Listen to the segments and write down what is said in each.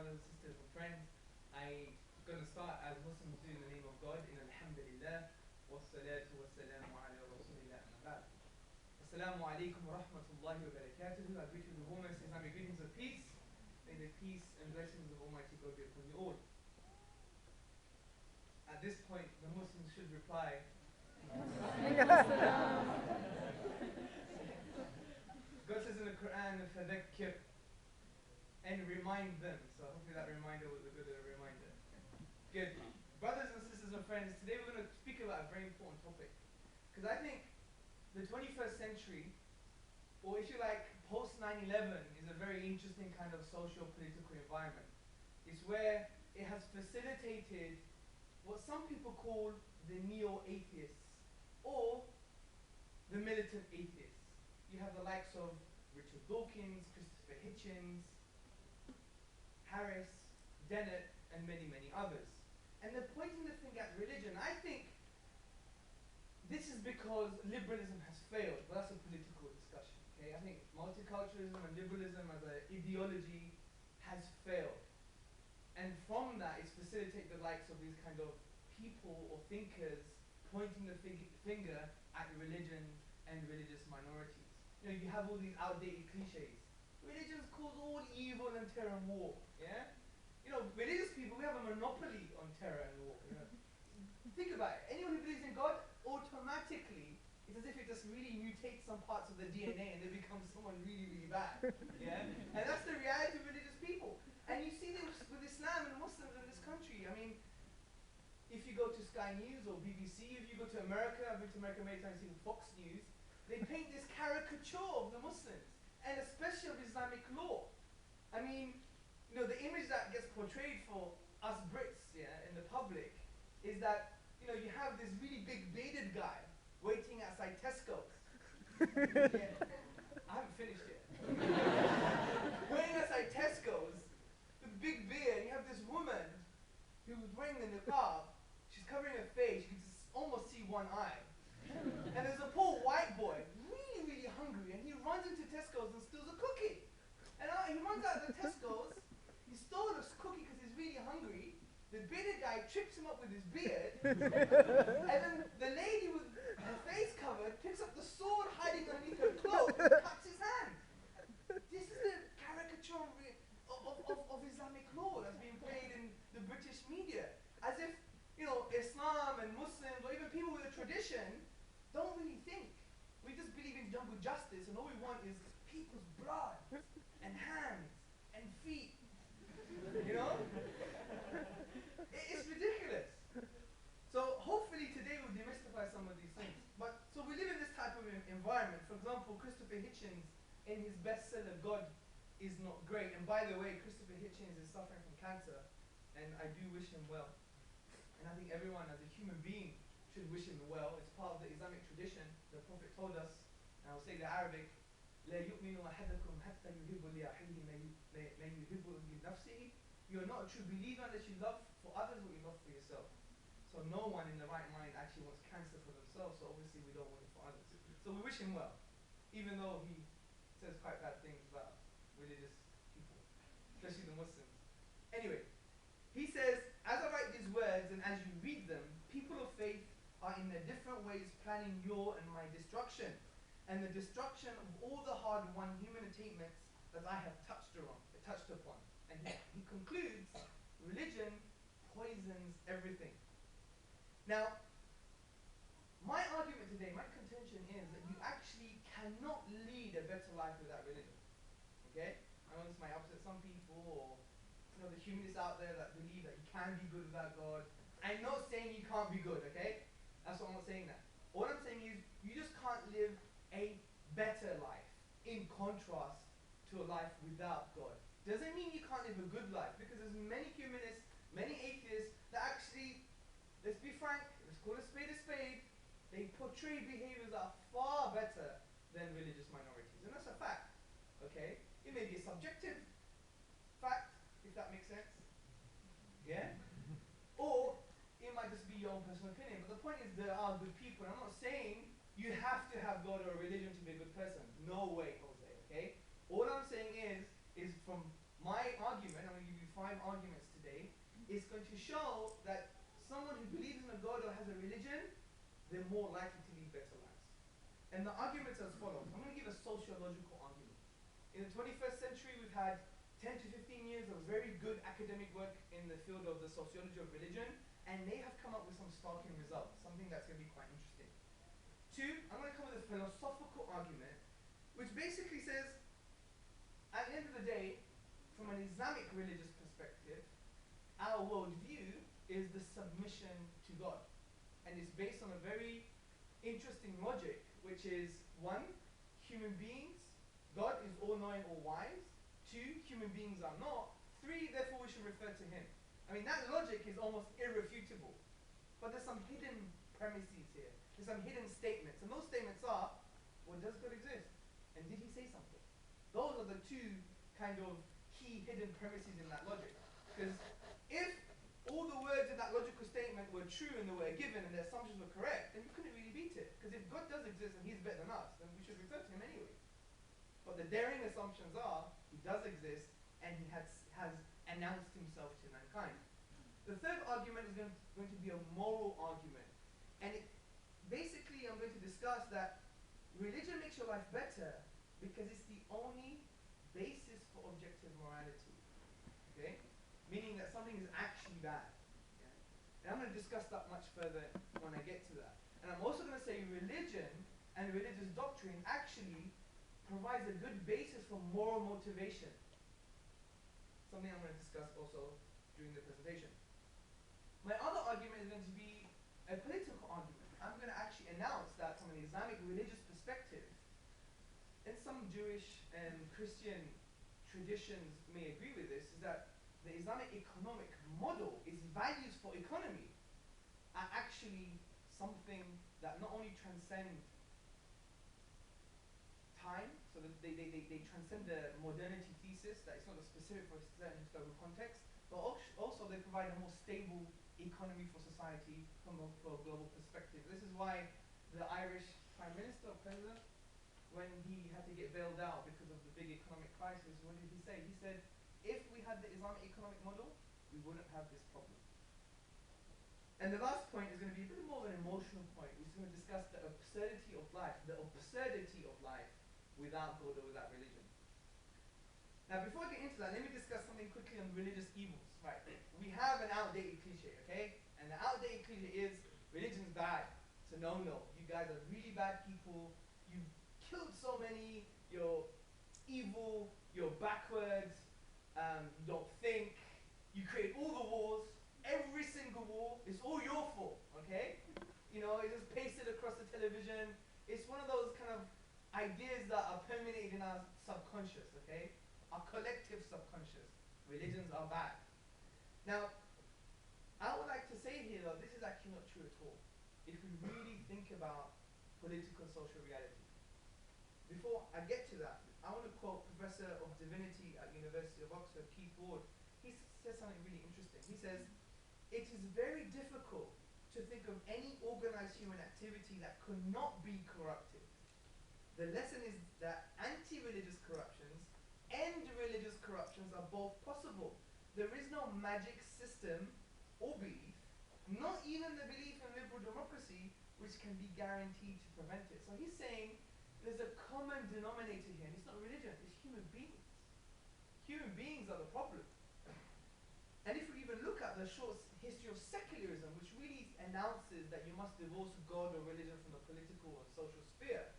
brothers and sisters and friends. I'm going to start as Muslims do in the name of God, in Alhamdulillah, wassalatu wassalamu ala rasulillah amma ba'd. Assalamu alaikum wa rahmatullahi wa barakatuh. I greet you with the warmest Islamic greetings of peace. May the peace and blessings of Almighty God be upon you all. At this point, the Muslims should reply, God says in the Quran, فَذَكِّرْ, and remind them. So hopefully that reminder was a good reminder. Good. Brothers and sisters and friends, today we're going to speak about a very important topic. Because I think the 21st century, or if you like, post 9/11, is a very interesting kind of socio-political environment. It's where it has facilitated what some people call the neo-atheists, or the militant atheists. You have the likes of Richard Dawkins, Christopher Hitchens, Harris, Dennett, and many, many others. And they're pointing the finger at religion. I think this is because liberalism has failed, but that's a political discussion. Okay? I think multiculturalism and liberalism as an ideology has failed. And from that, it's facilitated the likes of these kind of people or thinkers pointing the finger at religion and religious minorities. You know, you have all these outdated cliches. Religions cause all evil and terror and war. Yeah? You know, religious people, we have a monopoly on terror and war. You know? Think about it. Anyone who believes in God, automatically, it's as if it just really mutates some parts of the DNA and they become someone really, really bad. Yeah? And that's the reality of religious people. And you see this with Islam and Muslims in this country. I mean, if you go to Sky News or BBC, if you go to America, I've been to America many times, seen Fox News, they paint this caricature of the Muslims, and especially of Islamic law. I mean, you know, the image that gets portrayed for us Brits, yeah, in the public, is that, you know, you have this really big bearded guy waiting outside Tesco's. Yeah, I haven't finished yet. Waiting outside Tesco's with big beard, and you have this woman who's wearing the niqab. She's covering her face. You can just almost see one eye. And there's a poor white boy, really, really hungry, and he runs into Tesco's and steals a cookie. And he runs out of the Tesco's, he stole a cookie because he's really hungry. The bearded guy trips him up with his beard, and then the lady with her face covered picks up the sword hiding underneath her cloak and cuts his hand. This is the caricature of Islamic law that's being played in the British media. As if, you know, Islam and Muslims, or even people with a tradition, don't really think. We just believe in jungle justice, and all we want is people's blood and hands and feet. You know? It's ridiculous. So hopefully today we'll demystify some of these things. But so we live in this type of environment. For example, Christopher Hitchens, in his bestseller God Is Not Great. And by the way, Christopher Hitchens is suffering from cancer, and I do wish him well. And I think everyone as a human being should wish him well. It's part of the Islamic tradition. The Prophet told us, and I'll say the Arabic, لا يؤمن أحدكم حتى يحب لأخيه ما يحب لنفسه. You're not a true believer unless you love for others what you love for yourself. So no one in the right mind actually wants cancer for themselves, so obviously we don't want it for others. So we wish him well, even though he says quite bad things about religious people, especially the Muslims. Anyway, he says, as I write these words and as you read them, people of faith are in their different ways planning your and my destruction, and the destruction of all the hard-won human attainments that I have touched upon. And he concludes, religion poisons everything. Now, my argument today, my contention is that you actually cannot lead a better life without religion. Okay? I know this might upset some people, or you know, the humanists out there that believe that you can be good without God. I'm not saying you can't be good, okay? That's what I'm not saying that. All I'm saying is you just can't live a better life in contrast to a life without God. Doesn't mean you can't live a good life, because there's many humanists, many atheists that actually, let's be frank, let's call a spade, they portray behaviors that are far better than religious minorities. And that's a fact, okay? It may be a subjective fact, if that makes sense. Yeah? Or it might just be your own personal opinion. But the point is there are good people. I'm not saying you have to have God or a religion to be a good person. No way, Jose, okay? All I'm saying is from my argument, I'm going to give you 5 arguments today is going to show that someone who believes in a God or has a religion, they're more likely to lead better lives. And the arguments are as follows. I'm going to give a sociological argument. In the 21st century, we've had 10 to 15 years of very good academic work in the field of the sociology of religion, and they have come up with some startling results, something that's going to be quite interesting. 2, I'm going to come with a philosophical argument, which basically says, at the end of the day, from an Islamic religious perspective, our worldview is the submission to God. And it's based on a very interesting logic, which is 1, human beings, God is all-knowing, all-wise. 2, human beings are not. 3, therefore we should refer to him. I mean, that logic is almost irrefutable. But there's some hidden premises here. There's some hidden statements. And those statements are, well, does God exist? And did he say something? Those are the 2 kind of key hidden premises in that logic. Because if all the words in that logical statement were true and they were given and the assumptions were correct, then we couldn't really beat it. Because if God does exist and he's better than us, then we should refer to him anyway. But the daring assumptions are, he does exist and he has announced himself to mankind. The third argument is going to be a moral argument. And basically I'm going to discuss that religion makes your life better because it's the only basis for objective morality. Okay? Meaning that something is actually bad. Yeah? And I'm going to discuss that much further when I get to that. And I'm also going to say religion and religious doctrine actually provides a good basis for moral motivation. Something I'm going to discuss also during the presentation. My other argument is going to be a political argument. I'm going to actually announce that from an Islamic religious perspective, and some Jewish and Christian traditions may agree with this, is that the Islamic economic model, its values for economy, are actually something that not only transcend time, so that they transcend the modernity thesis, that it's not specific for a certain historical context, but also they provide a more stable economy for society from a global perspective. This is why the Irish Prime Minister or President, when he had to get bailed out because of the big economic crisis, what did he say? He said, if we had the Islamic economic model, we wouldn't have this problem. And the last point is going to be a bit more of an emotional point, which is going to discuss the absurdity of life without God or without religion. Now, before I get into that, let me discuss something quickly on religious evils. Right? We have an outdated cliche, okay? And the outdated cliche is religion's bad. It's a no-no. You guys are really bad people. You've killed so many. You're evil. You're backwards. You don't think. You create all the wars. Every single war. It's all your fault, okay? You know, it's just pasted across the television. It's one of those kind of ideas that are permeated in our subconscious, okay? Our collective subconscious. Religions are bad. Now, I would like to say here, though, this is actually not true at all. If we really think about political and social reality. Before I get to that, I want to quote Professor of Divinity at University of Oxford, Keith Ward. He says something really interesting. He says, it is very difficult to think of any organized human activity that could not be corrupted. The lesson is that anti-religious corruptions and religious corruptions are both possible. There is no magic system or belief, not even the belief in liberal democracy, which can be guaranteed to prevent it. So he's saying there's a common denominator here, and it's not religion, it's human beings. Human beings are the problem. And if we even look at the short history of secularism, which really announces that you must divorce God or religion from the political and social sphere,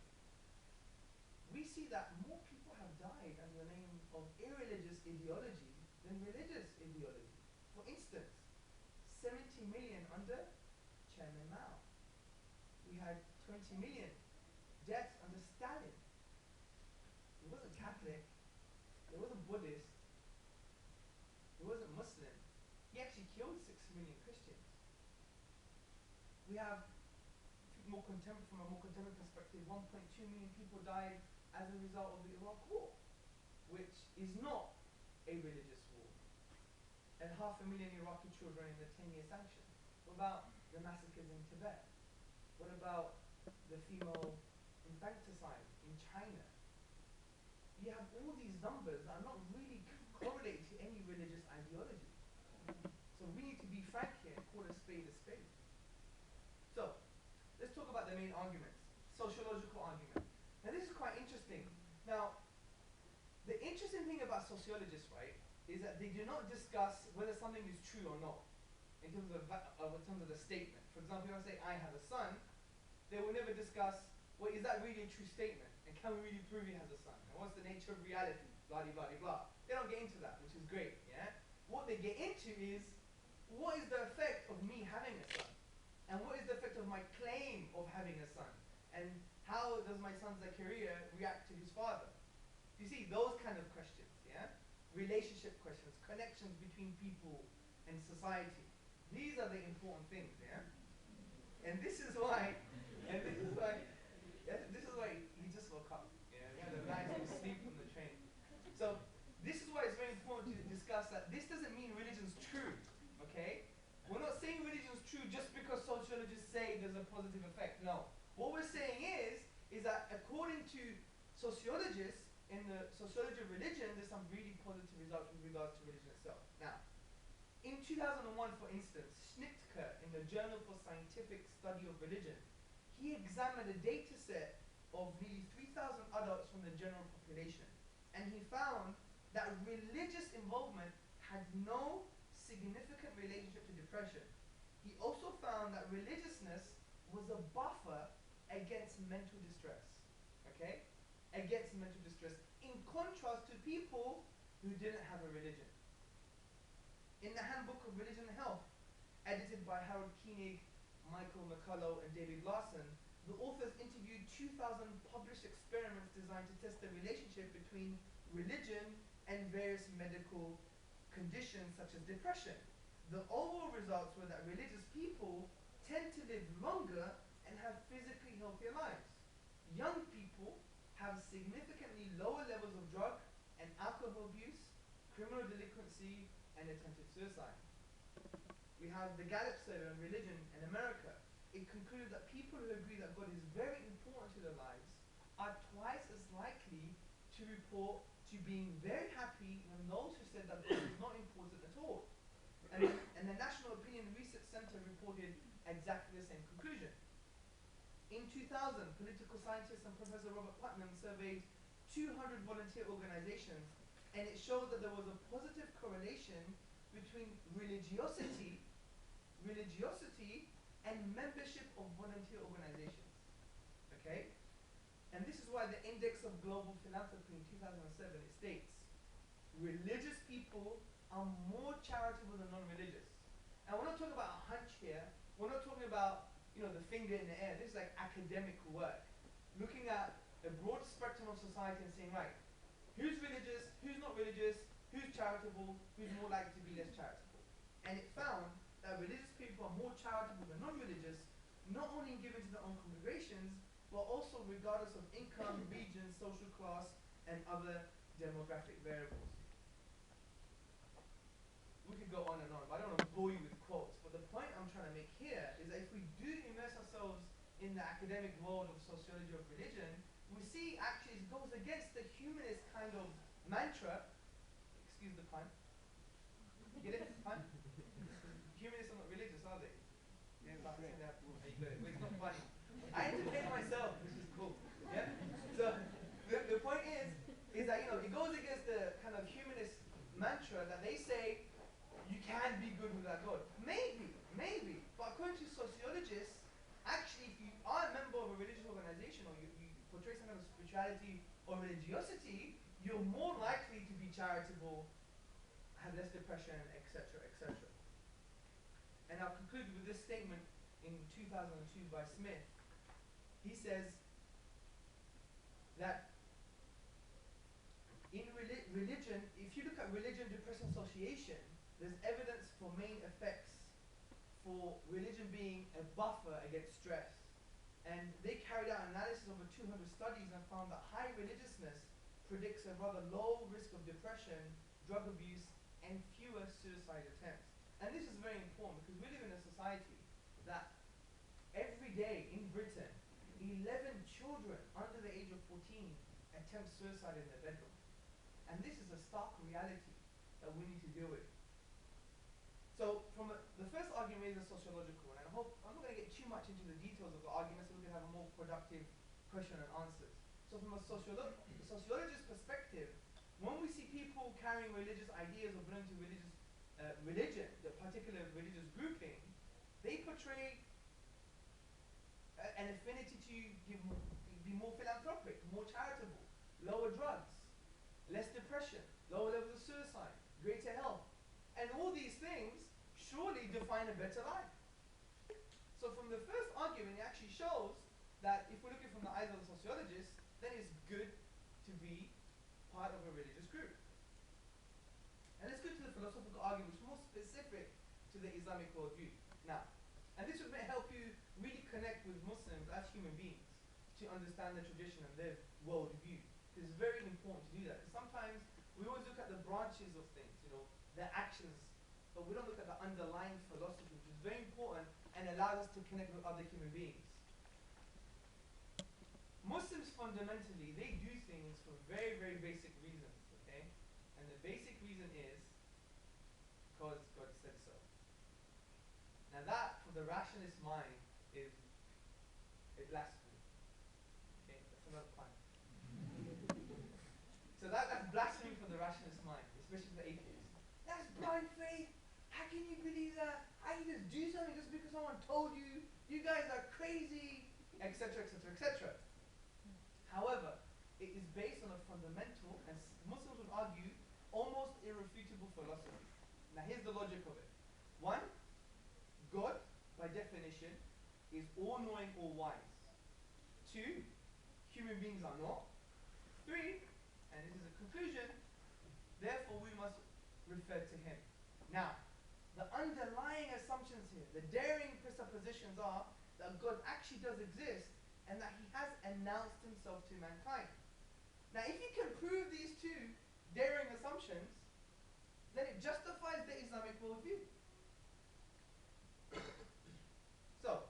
we see that more people have died under the name of irreligious ideology than religious ideology. For instance, 70 million under Chairman Mao. We had 20 million deaths under Stalin. It wasn't Catholic, it wasn't Buddhist, it wasn't Muslim. He actually killed 6 million Christians. We have, from a more contemporary perspective, 1.2 million people died as a result of the Iraq War, which is not a religious war. And 500,000 Iraqi children in the 10-year sanction. What about the massacres in Tibet? What about the female infanticide in China? You have all these numbers that are not really correlated correlated to any religious ideology. So we need to be frank here and call a spade a spade. So, let's talk about the main arguments. Sociological argument. Now this is quite interesting. Now, the interesting thing about sociologists, right, is that they do not discuss whether something is true or not in terms of the statement. For example, if I say I have a son, they will never discuss, well, is that really a true statement? And can we really prove he has a son? And what's the nature of reality? Blah, blah, blah, blah. They don't get into that, which is great, yeah? What they get into is, what is the effect of me having a son? And what is the effect of my claim of having a son? And how does my son Zachariah react to his father? You see, those kind of questions, yeah? Relationship questions, connections between people and society. These are the important things, yeah? And this is why he just woke up. Yeah, we had a nice little sleep on the train. So this is why it's very important to discuss that this doesn't mean religion's true, okay? We're not saying religion's true just because sociologists say there's a positive effect. No. What we're saying is that according to sociologists, in the sociology of religion, there's some really positive results with regards to religion itself. Now, in 2001, for instance, Schnittke, in the Journal for Scientific Study of Religion, he examined a data set of nearly 3,000 adults from the general population, and he found that religious involvement had no significant relationship to depression. He also found that religiousness was a buffer against mental distress, okay? Against mental distress, in contrast to people who didn't have a religion. In the Handbook of Religion and Health, edited by Harold Koenig, Michael McCullough, and David Larson, the authors interviewed 2,000 published experiments designed to test the relationship between religion and various medical conditions such as depression. The overall results were that religious people tend to live longer and have physically healthier lives. Young people have significantly lower levels of drug and alcohol abuse, criminal delinquency, and attempted suicide. We have the Gallup survey on religion in America. It concluded that people who agree that God is very important to their lives are twice as likely to report to being very happy than those who said that God is not important at all. And the National Opinion Research Center reported exactly the same conclusion. In 2000, political scientist and Professor Robert Putnam surveyed 200 volunteer organizations, and it showed that there was a positive correlation between religiosity and membership of volunteer organizations. Okay? And this is why the Index of Global Philanthropy in 2007, it states, religious people are more charitable than non-religious. And we're not talking about a hunch here. We're not talking about, the finger in the air. This is like academic work. Looking at a broad spectrum of society and saying, right, who's religious, who's not religious, who's charitable, who's more likely to be less charitable. And it found that religious people are more charitable than non-religious, not only given to their own congregations, but also regardless of income, region, social class, and other demographic variables. We could go on and on, but I don't want to bore you with quotes. But the point I'm trying to make here is that if we do immerse ourselves in the academic world of sociology of religion, we see actually it goes against the humanist kind of mantra. Excuse the pun. Get it? Pun? Humanists are not religious, are they? Yeah, it's like saying that. You got it. But it's not funny. I entertain myself, which is cool. Yeah? So the point is that it goes against the kind of humanist mantra that they say you can be good without God. Maybe. But according to sociologists, actually if you are a member of a religious organization or you portray some kind of spirituality or religiosity, you're more likely to be charitable, have less depression, etc., etc. And I'll conclude with this statement in 2002 by Smith. He says that in religion, if you look at religion-depression association, there's evidence for main effects for religion being a buffer against stress. And they carried out analysis of over 200 studies and found that high religiousness predicts a rather low risk of depression, drug abuse, and fewer suicide attempts. And this is very important because we live in a society that every day in Britain, 11 children under the age of 14 attempt suicide in their bedroom. And this is a stark reality. that we need to deal with. So the first argument is a sociological one, and I hope I'm not going to get too much into the details of the argument so we can have a more productive question and answers. So from a sociologist's perspective, when we see people carrying religious ideas or belonging to religion, the particular religious grouping, they portray an affinity to be more philanthropic, more charitable, lower drugs, less depression, lower levels of suicide, greater health. And all these things surely define a better life. So from the first argument, it actually shows that if we're looking from the eyes of the sociologist, then it's good to be part of a religious group. And let's go to the philosophical argument, which is more specific to the Islamic worldview. Now, and this will help you really connect with Muslims as human beings to understand their tradition and their worldview. It's very important to do that. Because sometimes we always look at the branches of things, their actions, but we don't look at the underlying philosophy, which is very important and allows us to connect with other human beings. Muslims fundamentally, they do things for very, very basic reasons, okay? And the basic reason is because God said so. Now that, for the rationalist mind, is a blasphemy. Okay, that's another pun. So that's blasphemy for the rationalist mind, especially for atheists. That's blind faith. How can you believe that? How can you just do something just because someone told you? You guys are crazy, etc., etc., etc. However, it is based on a fundamental, and Muslims would argue, almost irrefutable philosophy. Now here's the logic of it. 1, God, by definition, is all-knowing, all-wise. 2, human beings are not. 3, and this is a conclusion, therefore we must refer to him. Now, the underlying assumptions here, the daring presuppositions are that God actually does exist and that he has announced himself to mankind. Now, if you can prove these two daring assumptions, then it justifies the Islamic worldview. So,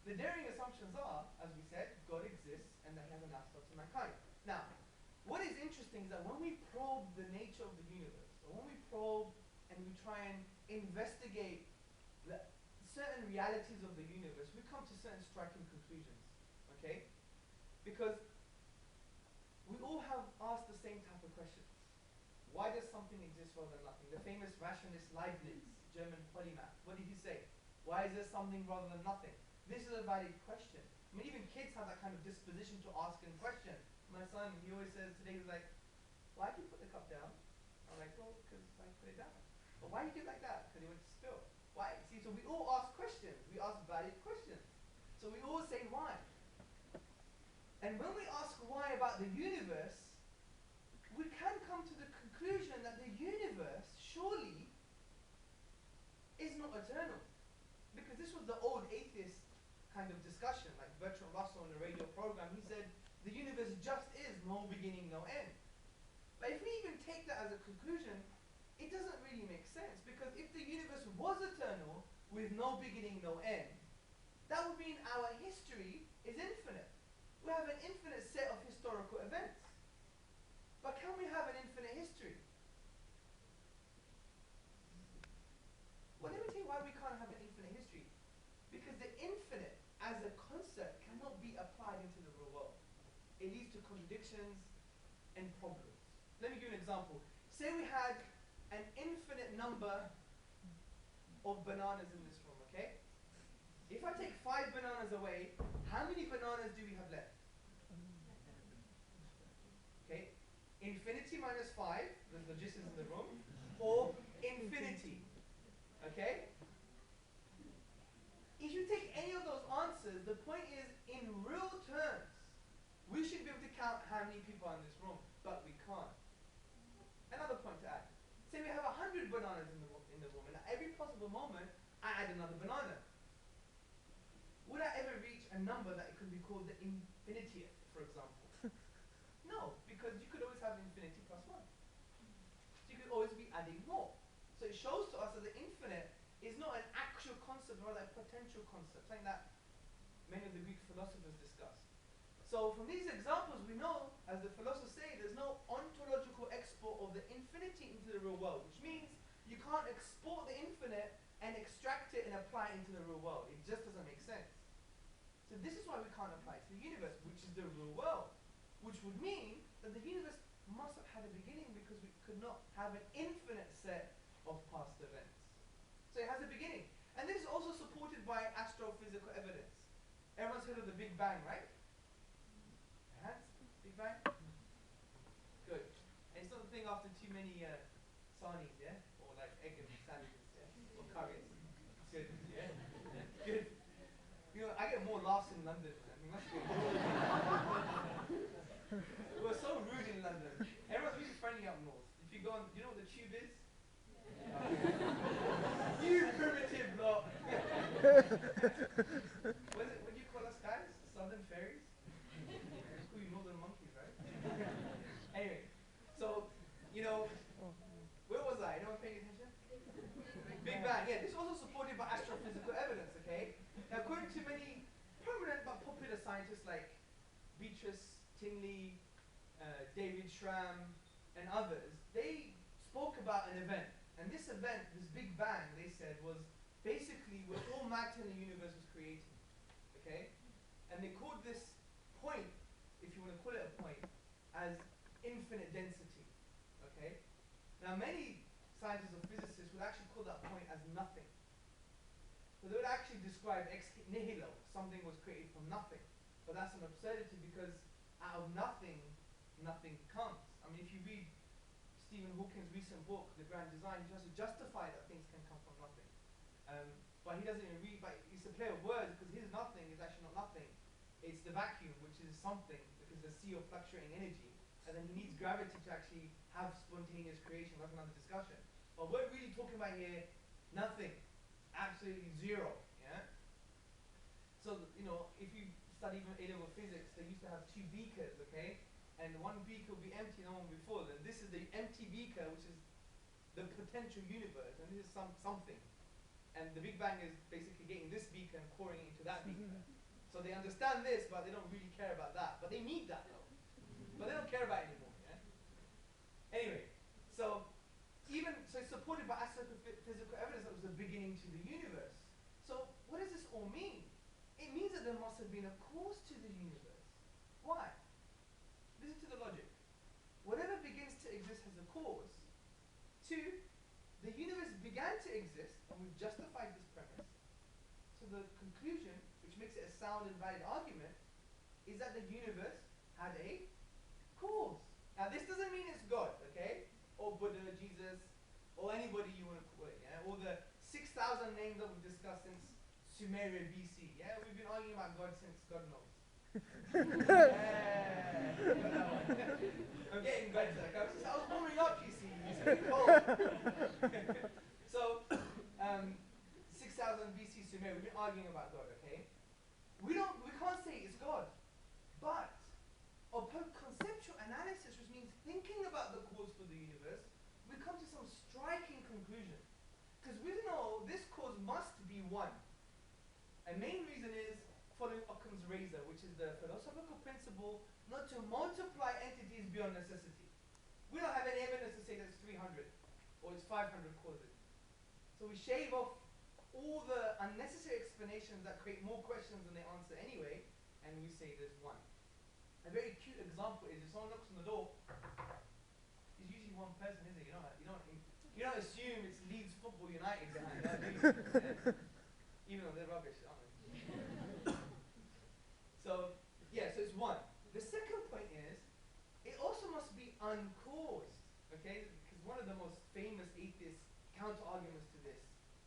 the daring assumptions are, as we said, God exists and that he has announced himself to mankind. Now, what is interesting is that when we probe the nature of the universe, or when we probe and we try and investigate the certain realities of the universe, we come to certain striking conclusions, okay? Because we all have asked the same type of questions. Why does something exist rather than nothing? The famous rationalist Leibniz, German polymath, what did he say? Why is there something rather than nothing? This is a valid question. I mean, even kids have that kind of disposition to ask and question. My son, he always says today, he's like, why did you put the cup down? I'm like, well, because I put it down. But why do you do it like that? Because he went to spill. Why? See, so we all ask questions. We ask valid questions. So we all say why. And when we ask why about the universe, we can come to the conclusion that the universe surely is not eternal. Because this was the old atheist kind of discussion, like Bertrand Russell in the radio program, he said, the universe just is, no beginning, no end. But if we even take that as a conclusion, it doesn't really make sense, because if the universe was eternal, with no beginning, no end, that would mean our history is infinite. We have an infinite set of historical events. But can we have an infinite history? Well, let me tell you why we can't have an infinite history. Because the infinite, as a concept, cannot be applied into the real world. It leads to contradictions and problems. Let me give you an example. Say we had an infinite number of bananas in this room, okay? If I take 5 bananas away, how many bananas do we have left? Okay? Infinity minus 5, the logicians in the room, or infinity. Okay? If you take any of those answers, the point is, in real terms, we should be able to count how many people are in this room, but we can't. Another point to add. Say we have 100 bananas in the room, and at every possible moment, I add another banana. Would I ever reach a number that it could be called the infinitieth, for example? No, because you could always have infinity plus 1. So you could always be adding more. So it shows to us that the infinite is not an actual concept, rather a potential concept, something that many of the Greek philosophers discussed. So from these examples, we know, as the philosophers say, there's no ontological export of the infinity into the real world, which means you can't export the infinite and extract it and apply it into the real world. It just doesn't make sense. So this is why we can't apply it to the universe, which is the real world, which would mean that the universe must have had a beginning, because we could not have an infinite set of past events. So it has a beginning. And this is also supported by astrophysical evidence. Everyone's heard of the Big Bang, right? Hands? Big Bang? Good. And it's not the thing after too many sarnies, yeah? Or like egg and sandwiches, yeah? Or curries. Good, yeah? Good. You know, I get more laughs in London, man. It must be We're so rude in London. Everyone's really friendly up north. If you go on, you know what the tube is? You primitive lot. What do you call us guys? Southern fairies? It's called you northern monkeys, right? Anyway, so, you know, where was I? Anyone paying attention? Big Bang. Yeah, this is also supported by astrophysical evidence, okay? Now, according to many prominent but popular scientists like Beatrice Tingley, David Schramm, and others, they spoke about an event. And this event, this Big Bang, they said, was basically where all matter in the universe was created. Okay? And they called this point, if you want to call it a point, as infinite density. Okay? Now many scientists or physicists would actually call that point as nothing. So they would actually describe ex nihilo, something was created from nothing. But that's an absurdity, because out of nothing, nothing comes. I mean, if you read Stephen Hawking's recent book, The Grand Design, he tries to justify that things can come from nothing. But he doesn't even read, but it's a play of words, because his nothing is actually not nothing. It's the vacuum, which is something, because the sea of fluctuating energy, and then he needs gravity to actually have spontaneous creation. That's another discussion. But we're really talking about here, nothing. Absolutely zero, yeah? So, you know, if you study even A-level physics, they used to have two beakers, okay? And one beaker will be empty and the one will be full. And this is the empty beaker, which is the potential universe, and this is something. And the Big Bang is basically getting this beaker and pouring it into that beaker. So they understand this, but they don't really care about that. But they need that, though. But they don't care about it anymore, yeah? Anyway, so it's supported by astrophysical evidence that was the beginning to the universe. So what does this all mean? It means that there must have been a cause to the universe. Why? Listen to the logic. Whatever begins to exist has a cause. Two, the universe began to exist, and we've justified this premise. So the conclusion, which makes it a sound and valid argument, is that the universe had a cause. Now this doesn't mean it's God, okay? Or Buddha, Jesus, or anybody you want to call it, yeah? Or the 6,000 names that we've discussed since Sumeria BC, yeah? We've been arguing about God since God knows. I'm getting better. I was warming up, you see. It's pretty cold. So, 6,000 BC Sumeria, we've been arguing about God, okay? We can't say it's God. But upon conceptual analysis, which means thinking about the cause for the universe, we come to some striking conclusion. Because we know this cause must be one. A main reason is following Occam's razor, which is the philosophical principle not to multiply entities beyond necessity. We don't have any evidence to say that it's 300 or it's 500 causes. So we shave off all the unnecessary explanations that create more questions than they answer anyway, and we say there's one. A very cute example is if someone knocks on the door, it's usually one person, isn't it? You don't assume it's Leeds Football United behind that, do you? Yeah. Even though they're rubbish, aren't they? So it's one. The second point is, it also must be uncaused, okay? Because one of the most famous atheist counter-arguments to this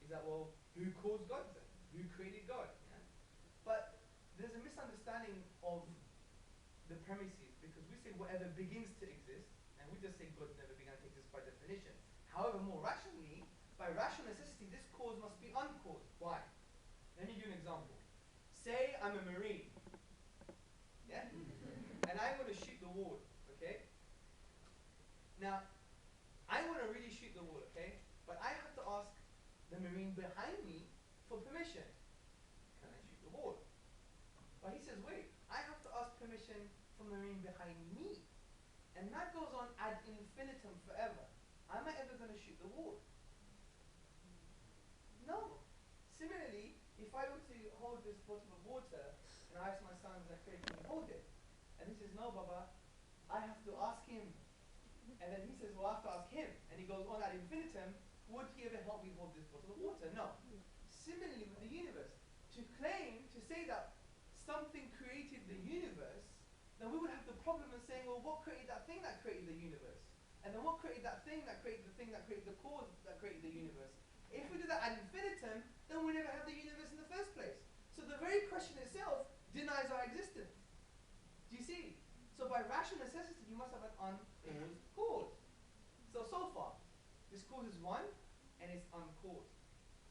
is that, well, who caused God then? Who created God? Yeah? But there's a misunderstanding of the premises, because we say whatever begins to exist, and we just say God never began to exist by definition. However, more rationally, by rational necessity, this cause must be uncaused. Why? Let me give you an example. Say I'm a Marine, yeah? And I want to shoot the wall, okay? Now, I want to really shoot the wall, okay? But I have to ask the Marine behind me for permission. Can I shoot the wall? But he says, wait, I have to ask permission from the Marine behind me. And that goes on ad infinitum forever. Am I ever going to shoot the wall? No. Similarly, if I were to hold this bottle of water and I ask my son, can you hold it? And he says, no, Baba, I have to ask him. And then he says, well, I have to ask him. And he goes on ad infinitum, would he ever help me hold this bottle of water? No. Similarly with the universe, to say that something created the universe, then we would have the problem of saying, well, what created that thing that created the universe? And then what created that thing that created the thing that created the cause that created the universe? If we do that ad infinitum, then we never have the universe in the first place. So the very question itself denies our existence. Do you see? So by rational necessity, you must have an uncaused cause. So far, this cause is one, and it's uncaused.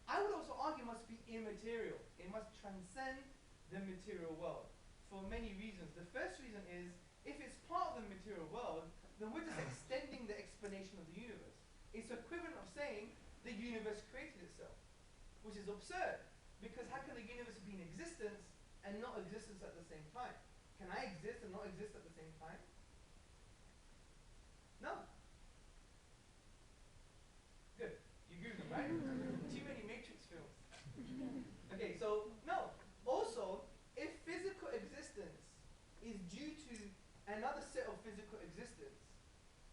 I would also argue it must be immaterial. It must transcend the material world for many reasons. The first reason is, if it's part of the material world, then we're just extending the explanation of the universe. It's equivalent of saying the universe created itself, which is absurd, because how can the universe be in existence and not existence at the same time? Can I exist and not exist at the same time? No. Good. You agree with me, right? Too many Matrix films. Okay, so no. Also, if physical existence is due to another set of physical existence,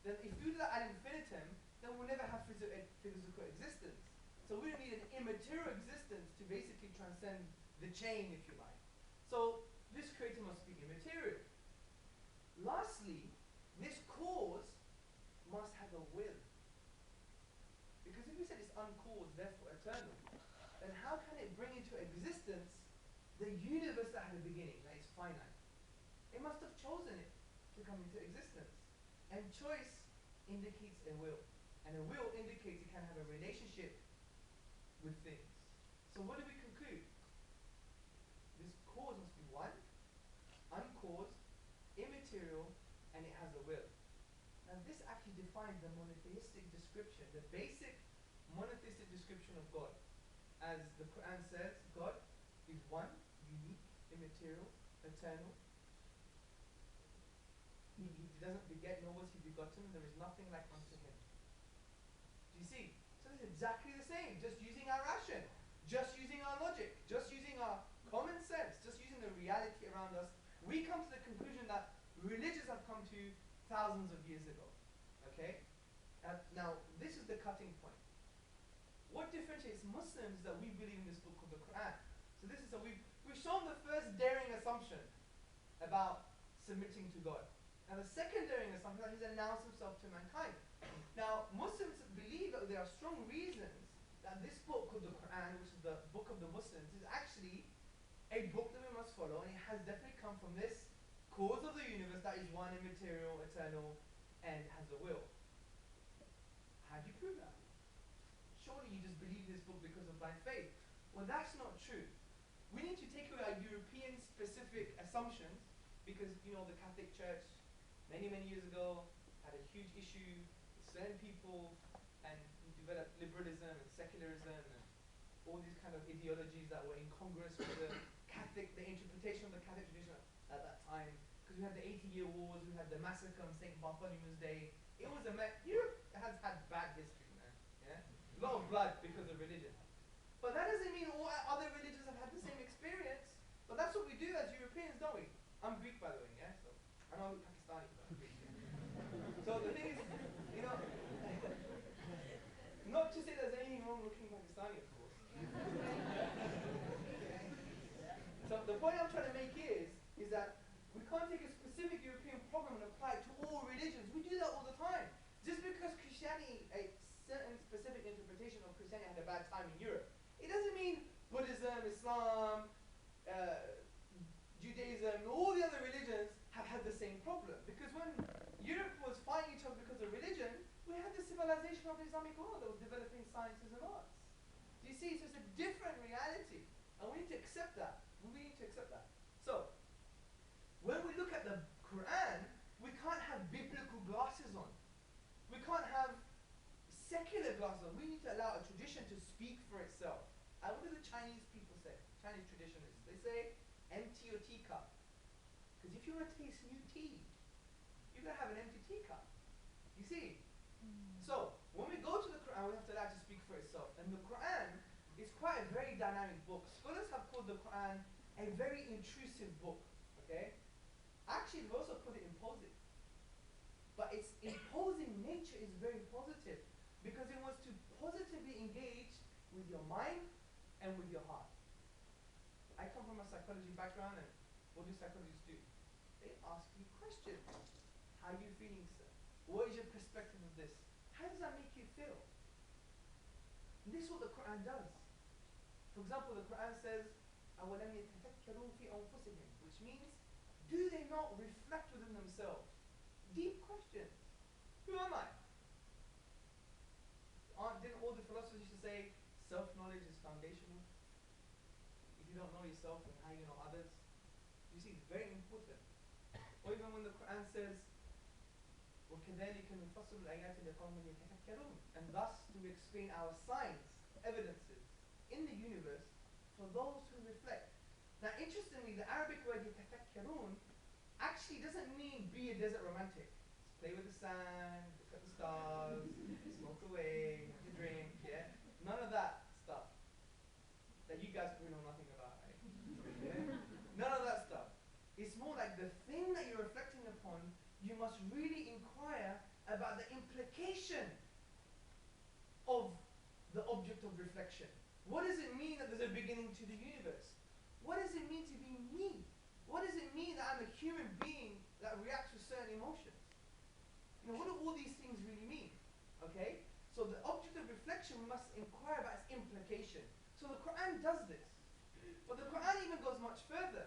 then if you do that ad infinitum, then we'll never have physical existence. So we don't need an immaterial existence to basically transcend the chain, if you like. So this creator must be immaterial. Lastly, this cause must have a will. Because if we said it's uncaused, therefore eternal, then how can it bring into existence the universe that had a beginning, that is finite? It must have chosen it to come into existence. And choice indicates a will. And a will indicates it can have a relationship with things. So what do we conclude? This cause must be one, uncaused, immaterial, and it has a will. Now this actually defines the monotheistic description, the basic monotheistic description of God. As the Quran says, God is one, unique, immaterial, eternal. He doesn't beget, nor was he begotten. There is nothing like unto him. Do you see? So it's exactly the same, just using our ration, just using our logic, just using our common sense, just using the reality around us. We come to the conclusion that religions have come to thousands of years ago. Okay? Now, this is the cutting point. What differentiates Muslims that we believe in this book called the Quran? So this is, we've shown the first daring assumption about submitting to God. Now the second daring assumption is that he's announced himself to mankind. Now Muslims believe that there are strong reasons that this book called the Quran, which is the book of the Muslims, is actually a book that we must follow, and it has definitely come from this cause of the universe that is one, immaterial, eternal, and has a will. How do you prove that? Surely you just believe this book because of blind faith. Well, that's not true. We need to take away our European-specific assumptions, because, you know, the Catholic Church, many, many years ago, had a huge issue with certain people, and developed liberalism and secularism and all these kind of ideologies that were incongruous with the interpretation of the Catholic tradition at that time. Because we had the 80-year wars, we had the massacre on St. Bartholomew's Day. It was Europe has had bad history, man. Yeah? A lot of blood because of religion. But that doesn't mean all other religions have had the same experience. But that's what we do as Europeans, don't we? I'm Greek, by the way, yeah? So I know I'm Pakistani, but I'm Greek. So the thing is, you know, not to say there's anything wrong looking Pakistani, of course. So the point I'm trying to make is that we can't take a specific European problem and apply it to all religions. We do that all the time. Just because Christianity, a certain specific interpretation of Christianity had a bad time in Europe, it doesn't mean Buddhism, Islam, Judaism, all the other religions have had the same problem. Because when Europe was fighting each other because of religion, we had the civilization of the Islamic world that was developing sciences and arts. Do you see? So it's a different reality. And we need to accept that. We need to accept that. So, when we look at the Quran, we can't have biblical glasses on. We can't have secular glasses on. We need to allow a tradition to speak for itself. And what do the Chinese people say? Chinese traditionalists. They say, empty your teacup. Because if you want to taste new tea, you're going to have an empty teacup. You see? So, when we go to the Quran, we have to allow it to speak for itself. And the Quran is quite a very dynamic book. Scholars have called the Quran a very intrusive book. Okay? Actually, they've also put it imposing. But its imposing nature is very positive because it wants to positively engage with your mind and with your heart. I come from a psychology background, and what do psychologists do? They ask you questions. How are you feeling, sir? What is your perspective of this? How does that make you feel? And this is what the Quran does. For example, the Quran says, أَوَلَمْ يَتَفَكَّرُوا فِي أَنفُسِهِمْ, which means, do they not reflect within themselves? Deep questions. Who am I? Didn't all the philosophers used to say, self-knowledge is foundational? If you don't know yourself, then how you know others? You see, it's very important. Or even when the Quran says, وَكَذَلِكَ نُفَصِّلُ الْآيَاتِ لِقَوْمٍ يَتَفَكَّرُونَ, and thus to explain our signs, evidences in the universe for those who reflect. Now, interestingly, the Arabic word يَتَفَكَّرُونَ actually doesn't mean be a desert romantic. Just play with the sand, look at the stars, smoke away, have a drink, yeah? None of that stuff that you guys probably know nothing about, right? Yeah? None of that stuff. It's more like the thing that you're reflecting upon, you must really inquire about the implication of the object of reflection. What does it mean that there's a beginning to the universe? What does it mean to be me? What does it mean that I'm a human being that reacts to certain emotions? You know, what do all these things really mean? Okay? So the object of reflection, we must inquire about its implication. So the Quran does this. But the Quran even goes much further,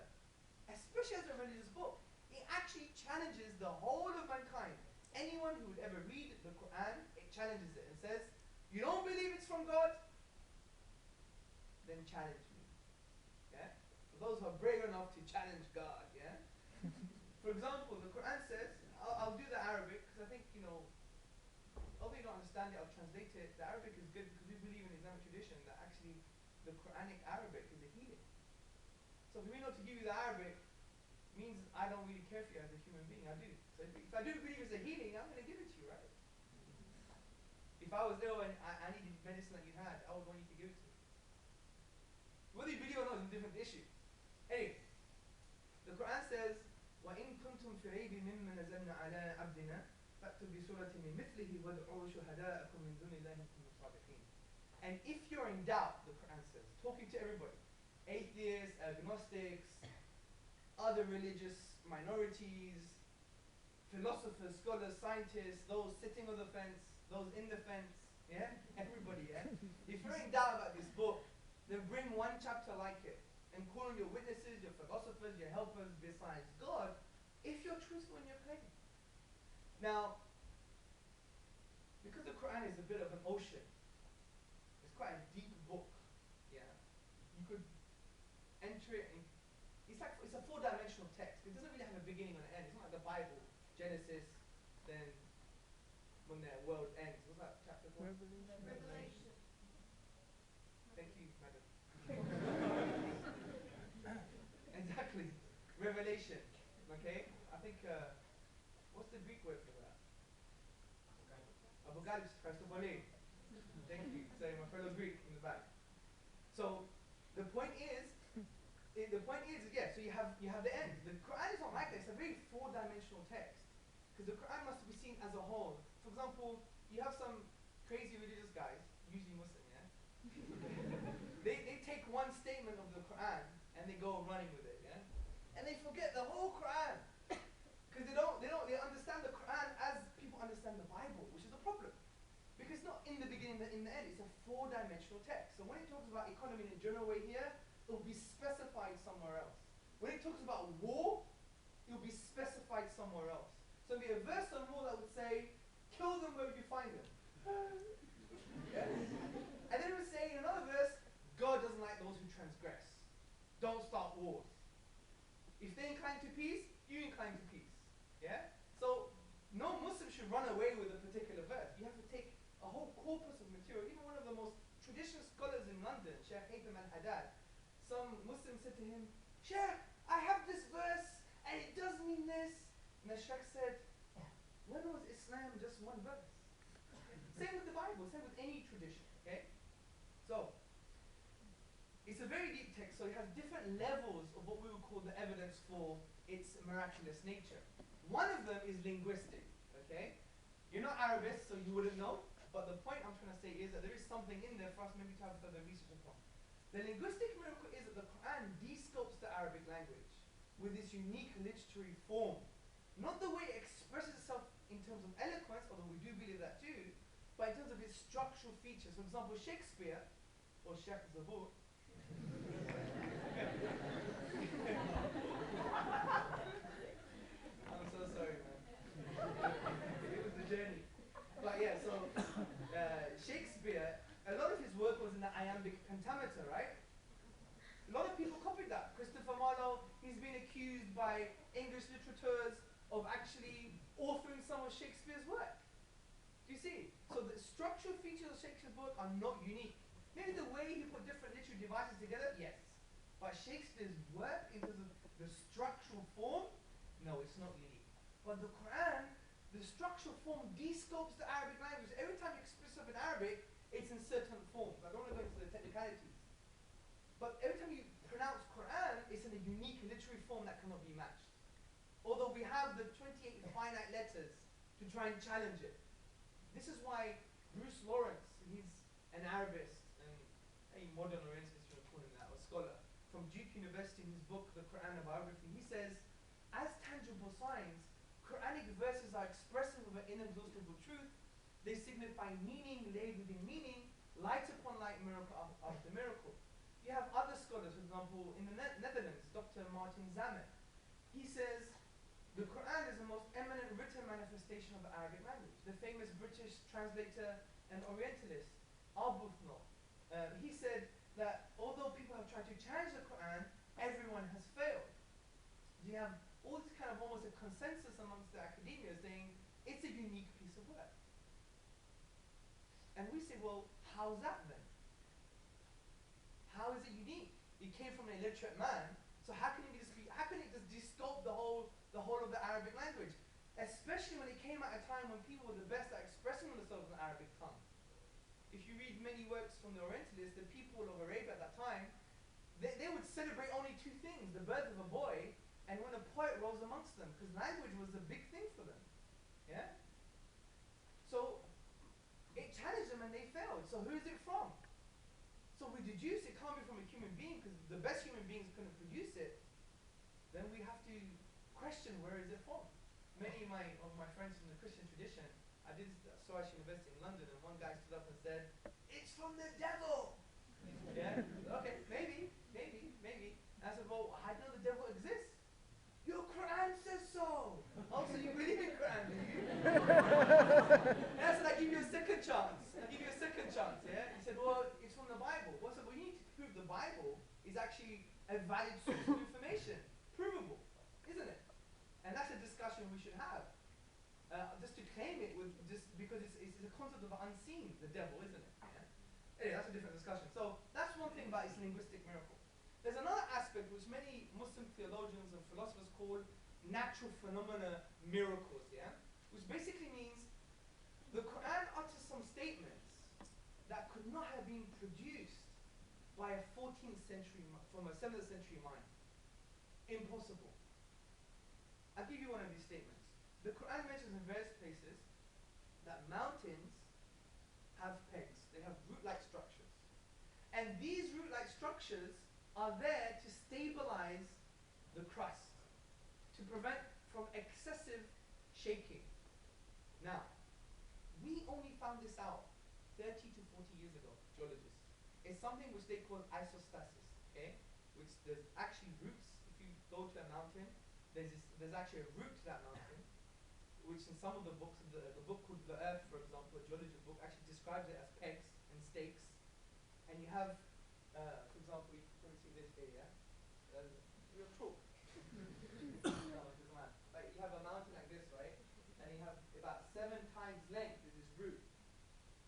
especially as a religious book. It actually challenges the whole of mankind. Anyone who would ever read the Quran, it challenges it and says, you don't believe it's from God? Then challenge me. Yeah? For those who are brave enough to challenge God, yeah? For example, the Quran says, I'll do the Arabic, because I think, you know, although you don't understand it, I'll translate it. The Arabic is good because we believe in Islamic tradition that actually the Quranic Arabic is a healing. So for me not to give you the Arabic means I don't really care for you as a human being. I do. So if I do believe it's a healing, I'm going to give it to you, right? If I was ill and I needed medicine that you had, I would want you to give it to me. Whether you believe or not is a different issue. Anyway, the Quran says, وَإِن كُنْتُمْ فِي رَيْبٍ مِّمَّا نَزَلْنَا عَلَىٰ عَبْدِنَا فَأْتُوا بِسُورَةٍ مِّن مِثْلِهِ وَادْعُوا شُهَدَاءَكُم مِّن دُونِ اللَّهِ إِن كُنتُمْ صَادِقِينَ. And if you're in doubt, the Quran says, talking to everybody, atheists, agnostics, other religious minorities, philosophers, scholars, scientists, those sitting on the fence, those in the fence, yeah? Everybody, yeah? If you're in doubt about this book, then bring one chapter like it and call on your witnesses, your philosophers, your helpers besides God, if you're truthful in your claim. Now, because the Quran is a bit of an ocean, it's quite a deep book, yeah? You could enter it in, it's a four-dimensional text. It doesn't really have a beginning or an end. It's not like the Bible, Genesis, then when the world ends. What's that chapter called? Revelation. Thank you, madam. Exactly. Revelation. Okay? I think, what's the Greek word for that? Apocalypse. Christopole. Thank you. Sorry, my fellow Greek in the back. So, the point is, yeah, so you have the end. The Quran is not like that. It's a very four-dimensional text. Because the Quran must be seen as a whole. For example, you have some crazy religious guys, usually Muslim, yeah? they take one statement of the Quran and they go running with it, yeah? And they forget the whole Quran. Because they understand the Quran as people understand the Bible, which is a problem. Because it's not in the beginning and in the end, it's a four-dimensional text. So when it talks about economy in a general way here, it will be specified somewhere else. When it talks about war, it will be specified somewhere else. So there'll be a verse on war that would say, kill them wherever you find them. Yeah? And then it would say in another verse, God doesn't like those who transgress. Don't start wars. If they incline to peace, you incline to peace. Yeah? So no Muslim should run away with a particular verse. You have to take a whole corpus of material. Even one of the most traditional scholars in London, Sheikh Haytham al-Haddad, some Muslim said to him, Sheikh, I have this verse and it does mean this. And the Sheikh said, we'll say with any tradition, okay? So, it's a very deep text, so it has different levels of what we would call the evidence for its miraculous nature. One of them is linguistic, okay? You're not Arabic, so you wouldn't know, but the point I'm trying to say is that there is something in there for us maybe to have further research upon. The linguistic miracle is that the Quran descopes the Arabic language with this unique literary form. Not the way it expresses itself in terms of eloquence, although we do believe that too, but in terms of its structural features. For example, Shakespeare, or Sheikh Zabur, I'm so sorry, man. It was the journey. But yeah, so Shakespeare, a lot of his work was in the iambic pentameter, right? A lot of people copied that. Christopher Marlowe, he's been accused by English literateurs of actually authoring some of Shakespeare's work. Do you see? So the structural features of Shakespeare's work are not unique. Maybe the way he put different literary devices together, yes. But Shakespeare's work in terms of the structural form, no, it's not unique. But the Quran, the structural form descopes the Arabic language. Every time you express stuff in Arabic, it's in certain forms. I don't want to go into the technicalities. But every time you pronounce Quran, it's in a unique literary form that cannot be matched. Although we have the 28 finite letters to try and challenge it. This is why Bruce Lawrence, he's an Arabist and a modern Orientalist, if you call him that, or scholar, from Duke University, in his book, The Quran, a Biography, he says, as tangible signs, Quranic verses are expressive of an inexhaustible truth. They signify meaning laid within meaning, light upon light, miracle after miracle. You have other scholars, for example, in the Netherlands, Dr. Martin Zamet. He says, the Quran is the most eminent written manifestation of the Arabic language. The famous British translator and Orientalist, Arbuthnot, he said that although people have tried to change the Quran, everyone has failed. You have all this kind of almost a consensus amongst the academia saying it's a unique piece of work. And we say, well, how's that then? How is it unique? It came from an illiterate man, so how can it just descope the whole of the Arabic language? Especially when it came at a time when people were the best at expressing themselves in the Arabic tongue. If you read many works from the Orientalists, the people of Arabia at that time, they would celebrate only two things, the birth of a boy and when a poet rose amongst them, because language was a big thing for them. Yeah? So it challenged them and they failed. So who is it from? So we deduce it can't be from a human being because the best human beings couldn't produce it. Then we have to question where is it from. Many of my friends from the Christian tradition, I did Swaraj University in London, and one guy stood up and said, "It's from the devil." Yeah? Okay, maybe. And I said, well, I know the devil exists. Your Quran says so. Oh, so you believe in Quran, do you? And I said, I give you a second chance. Yeah? He said, well, it's from the Bible. Well, so we need to prove the Bible is actually a valid source of information. Provable, isn't it? And that's a discussion we should have. Just to claim it with just because it's a concept of unseen, the devil, isn't it? Yeah? Anyway, that's a different discussion. So that's one thing about its linguistic miracle. There's another aspect which many Muslim theologians and philosophers call natural phenomena miracles, yeah? Which basically means the Quran utters some statements that could not have been produced by a 14th century, from a 7th century mind. Impossible. I'll give you one of these statements. The Quran mentions in various places that mountains have pegs. They have root-like structures. And these root-like structures are there to stabilize the crust, to prevent from excessive shaking. Now, we only found this out 30 to 40 years ago, geologists. It's something which they call isostasis, okay? Which there's actually roots. If you go to a mountain, there's actually a root to that mountain, which in some of the books, the book called The Earth, for example, a geology book, actually describes it as pegs and stakes. And you have, for example, you can see this here, yeah? You're true. Like you have a mountain like this, right? And you have about 7 times length is this root.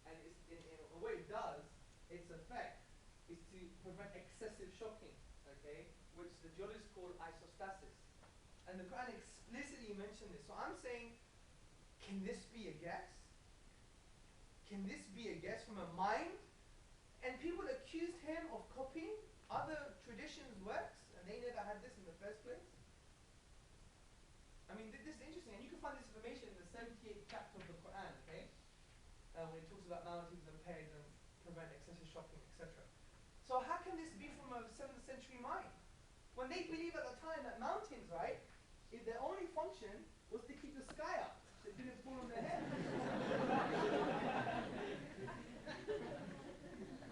And it's, in what it does, its effect is to prevent excessive shocking, okay? Which the geologists call isostasis. And the Quran explicitly mentioned this. So I'm saying, can this be a guess? can this be a guess from a mind? And people accused him of copying other traditions' works, and they never had this in the first place. I mean, this is interesting, and you can find this information in the 78th chapter of the Quran, okay? When it talks about mountains and pegs and prevent excessive shopping, etc. So how can this be from a 7th century mind? When they believed at the time that mountains, right, if their only function was to keep the sky up, so it didn't fall on their head.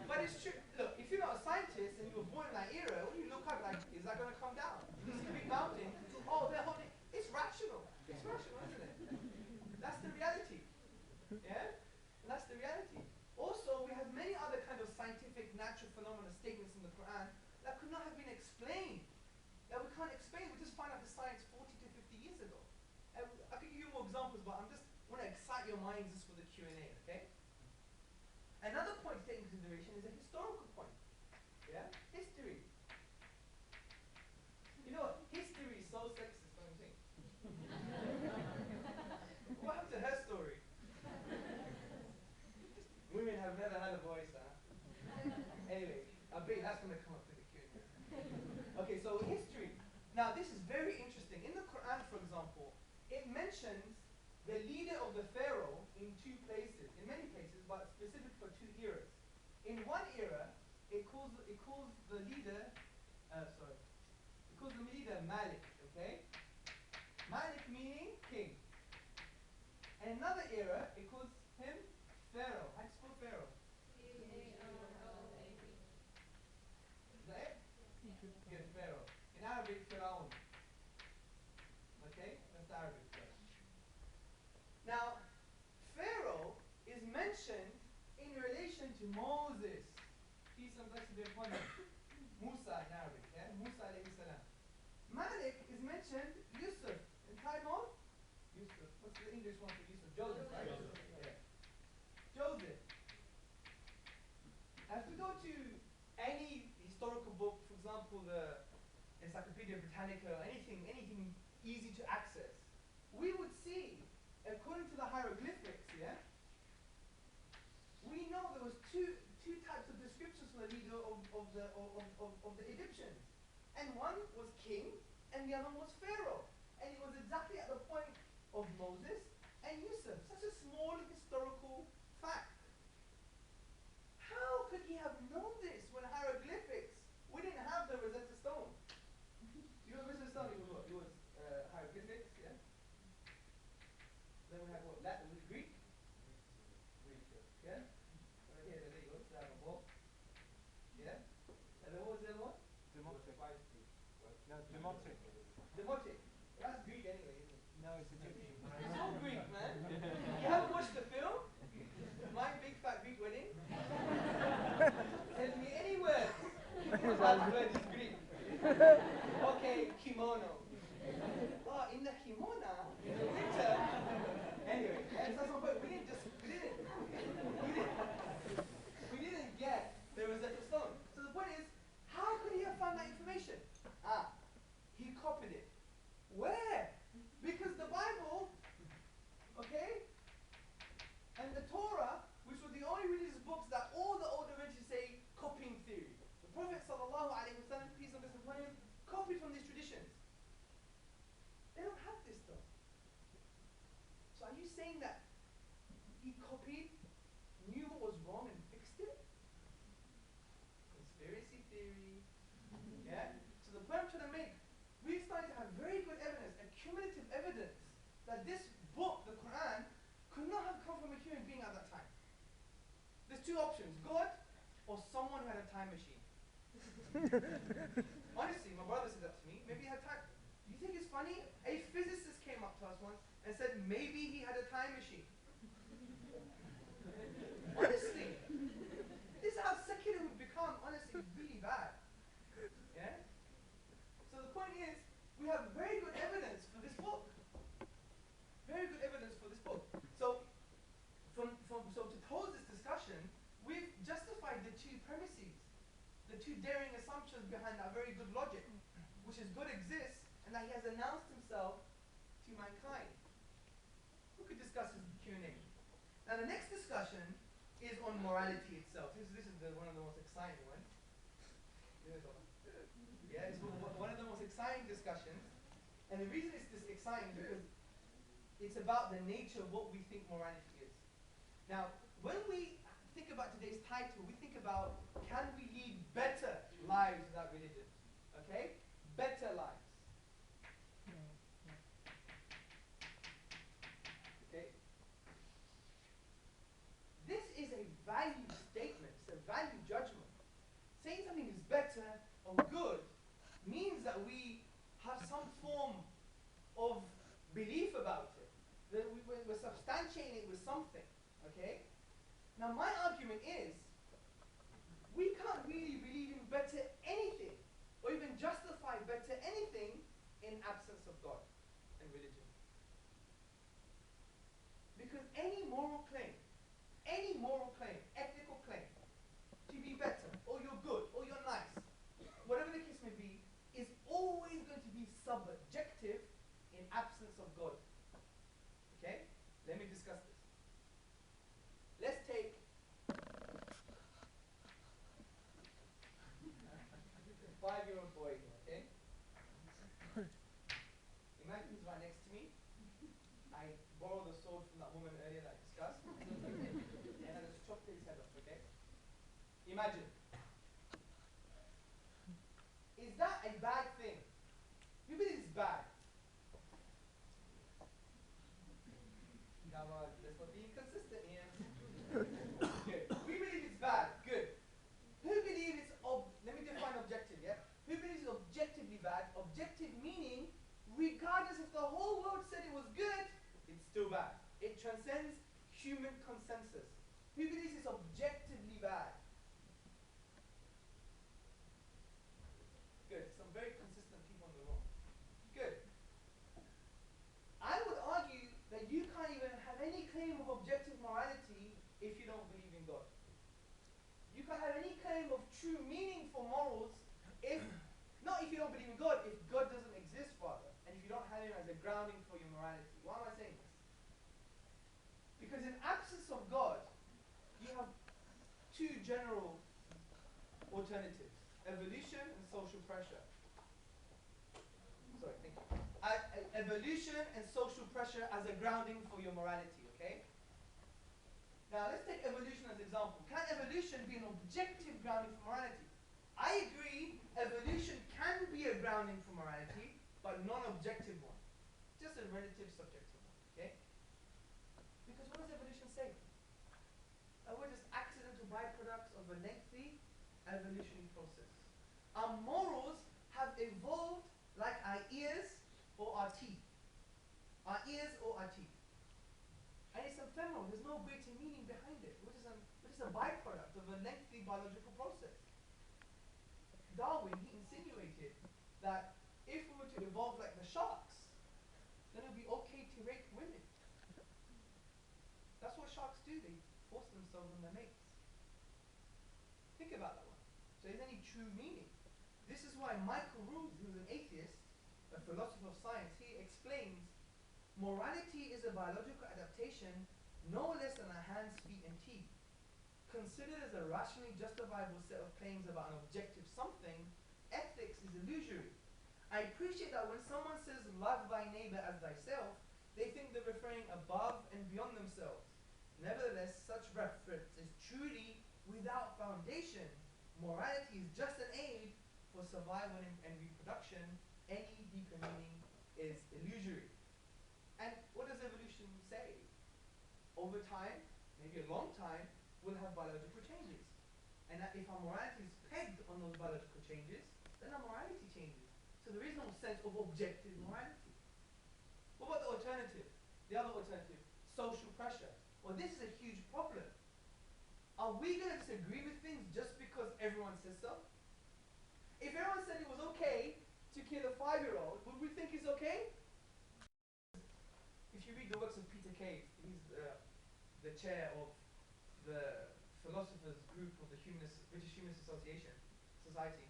But it's true. Look, if you're not a scientist and you were born in that era, when you look up, like, is that going to come down? You see a big mountain. Oh, they're holding. It's rational. It's rational, isn't it? That's the reality. Yeah? That's the reality. Also, we have many other kind of scientific, natural phenomena statements in the Quran that could not have been explained. That we can't explain. We just find out the science 40 to 50 years ago. And I could give you more examples, but I'm just want to excite your minds just for the Q&A, okay? Another point to take into consideration is a historical point. Yeah? History. You know what? History is so sexist, don't you think? What happened to her story? Women have never had a voice, huh? Anyway, I bet that's going to come up in the Q&A. Okay, so history. Now, this is very interesting. In the Quran, for example, it mentions the leader of the pharaoh in two places, in many places, but specific for two eras. In one era, it calls the leader, Malik, okay? Malik meaning king. And another era, it calls him Pharaoh. How do you spell Pharaoh? P-A-R-O-A-H. Is that it? Yeah. Good, Pharaoh. In Arabic, Pharaoh. Okay? That's the Arabic term. Now, Pharaoh is mentioned in relation to Moses. Peace and blessings be upon him. Musa in Arabic, yeah? Musa alayhi salam. Malik is mentioned Yusuf in time of Yusuf. What's the English one for Yusuf? Joseph, right? Joseph. Yeah. Joseph. If we go to any historical book, for example, the Encyclopedia Britannica, or anything easy to access, we would see, according to the hieroglyphics, yeah, we know there was two types of descriptions for the leader of the Egyptians. And one was king, and the other was Pharaoh. And it was exactly at the point of Moses and Yusuf. Such a small historical fact. How could he have known this when hieroglyphics? We didn't have the Rosetta Stone. You know Rosetta Stone? It was what? It was hieroglyphics, yeah? Then we had what? Latin, Greek? Greek, yeah? Right here, there you go. Dragon Ball. Yeah? And then what was the other one? No, Demotic. Demotic. That's Greek anyway, isn't it? No, it's Egyptian. It's all Greek, man. You haven't watched the film? My Big Fat Greek Wedding? Tell me any word. That word is Greek. Okay, kimono. Oh, in the kimono, in the winter. Anyway, that's my point. We didn't get the Rosetta Stone. So the point is, how could he have found that information? He copied it. Where? Because the Bible, okay, and the Torah, which were the only religious books that all the older religions say copying theory. The Prophet sallallahu alaihi wasallam, peace and blessings upon him, copied from these traditions. They don't have this though. So are you saying that he copied, knew what was wrong and fixed it? Conspiracy theory. Yeah? So the point I'm trying to make, we're starting to have very good evidence, accumulative evidence, that this book, the Quran, could not have come from a human being at that time. There's two options, God or someone who had a time machine. Honestly, my brother said that to me. Maybe he had time. You think it's funny? A physicist came up to us once and said maybe he had a time machine. Honestly. This is how secular we've become. Honestly, really bad. Yeah? So the point is, we have very good evidence for this book. Very good evidence for this book. So, so to pose this discussion, we've justified the two premises, the two daring assumptions behind our very good logic, which is God exists and that he has announced himself to mankind. We could discuss this in Q&A. Now the next discussion is on morality itself. This is one of the most exciting ones. Yeah, it's one of the most exciting discussions. And the reason it's this exciting because it's about the nature of what we think morality is. Now, when we think about today's title, we think about, can we lead better lives without religion? Okay? Better lives. Okay? This is a value statement. It's a value judgment. Saying something is better or good means that we have some form of belief about it. That we're substantiating it with something. Okay? Now my argument is, we can't really believe in better anything, or even justify better anything in absence of God and religion. Because any moral claim, ethical claim, to be better, or you're good, or you're nice, whatever the case may be, is always going to be subjective in absence of God. Okay? Let me discuss this. Let's take a 5-year-old boy here, okay? Imagine he's right next to me. I borrowed the sword from that woman earlier that I discussed. And I just chopped his head off, okay? Imagine. Is that a bad thing? You believe it's bad? Come on, let's not be inconsistent here. Good. We believe it's bad. Good. Who believes it's let me define objective, yeah? Who believes it's objectively bad? Objective meaning, regardless if the whole world said it was good, it's still bad. It transcends human consensus. Who believes it's objectively bad? Good. Some very consistent people in the room. Good. I would argue that you can't even have any claim of objective morality if you don't believe in God. You can't have any claim of true meaning for morals not if you don't believe in God, if God doesn't exist, rather, and if you don't have Him as a grounding for your morality. Why am I saying this? Because in absence of God, you have two general alternatives: evolution and social pressure. Sorry, thank you. Evolution and social pressure as a grounding for your morality, okay? Now, let's take evolution as an example. Can evolution be an objective grounding for morality? I agree, evolution can be a grounding for morality, but non-objective one. Just a relative subjective one, okay? Because what does evolution say? We're just accidental byproducts of a lengthy evolutionary process. Our morals have evolved like our ears or our teeth. Our ears or our teeth. And it's ephemeral, there's no greater meaning behind it. Which is a byproduct of a lengthy biological process. Darwin, he insinuated that if we were to evolve like the sharks, then it would be okay to rape women. That's what sharks do, they force themselves on their mates. Think about that one. So is there any true meaning? This is why Michael Ruse, who's an atheist, a philosopher of science, he explains morality is a biological adaptation no less than our hands, feet, and teeth. Considered as a rationally justifiable set of claims about an objective something, ethics is illusory. I appreciate that when someone says love thy neighbor as thyself, they think they're referring above and beyond themselves. Nevertheless, such reference is truly without foundation. Morality is just an aid for survival and reproduction. Any deeper meaning is illusory. And what does evolution say? Over time, maybe a long time, we'll have biological changes. And that if our morality is pegged on those biological changes, then our morality changes. So there is no sense of objective morality. What about the alternative? The other alternative, social pressure. Well, this is a huge problem. Are we going to disagree with things just because everyone says so? If everyone said it was okay to kill a 5-year-old, would we think it's okay? If you read the works of Peter Cave, he's the chair of the Philosophers group of the British Humanist Society.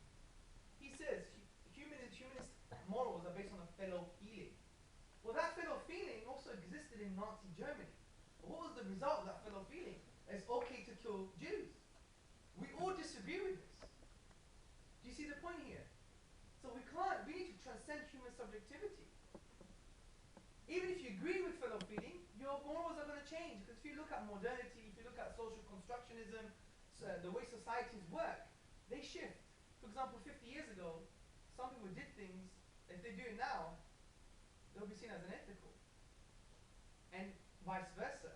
He says humanist morals are based on a fellow feeling. Well, that fellow feeling also existed in Nazi Germany. But what was the result of that fellow feeling? it's okay to kill Jews. We all disagree with this. Do you see the point here? So we need to transcend human subjectivity. Even if you agree with fellow feeling, your morals are going to change. Because if you look at modernity, if you look at social constructionism, the way societies work, they shift. For example, 50 years ago, some people did things, if they do it now, they'll be seen as unethical. And vice versa.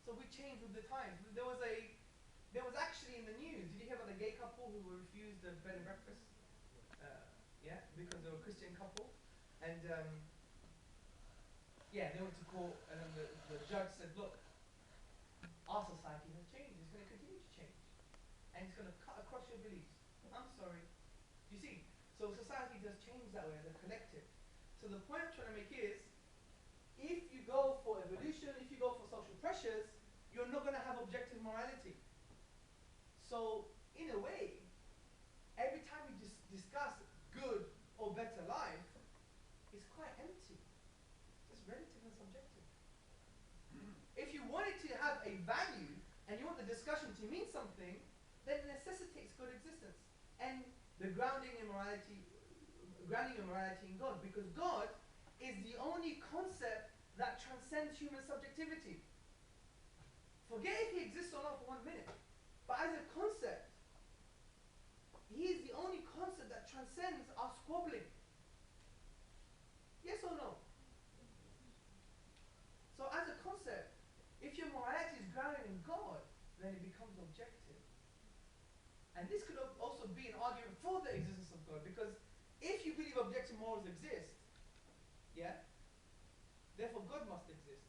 So we change with the times. There was actually in the news, did you hear about the gay couple who were refused the bed and breakfast? Yeah, because they were a Christian couple. And yeah, they went to court, and then the judge said, look, our society has changed. It's going to continue to change. And it's going to cut across your beliefs. I'm sorry. You see, so society does change that way as a collective. So the point I'm trying to make is, if you go for evolution, if you go for social pressures, you're not going to have objective morality. So, in a way, every time we discuss good or better life, it's quite empty. It's relative and subjective. If you want it to have a value, and you want the discussion to mean something, then it necessitates good existence. And the grounding in morality in God, because God is the only concept that transcends human subjectivity. Forget if he exists or not for 1 minute. But as a concept, he is the only concept that transcends our squabbling. Yes or no? So as a concept, if your morality is grounded in God, then it becomes objective. And this could also be an argument for the existence of God, because if you believe objective morals exist, yeah, therefore God must exist.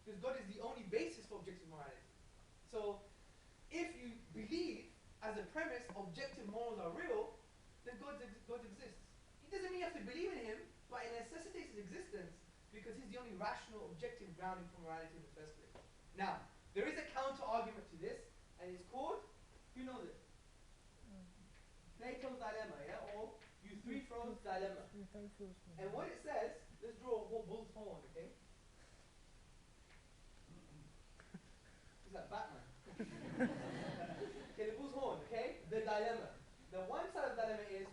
Because God is the only basis for objective morality. So, if you believe, as a premise, objective morals are real, then God exists. It doesn't mean you have to believe in him, but it necessitates his existence because he's the only rational, objective grounding for morality in the first place. Now, there is a counter-argument to this, and it's called, who knows it? Plato's dilemma, yeah? Or Euthyphro's dilemma. And what it says, let's draw a bull's horn, okay? It's like Batman. Okay, the bull's horn, okay? The dilemma. The one side of the dilemma is,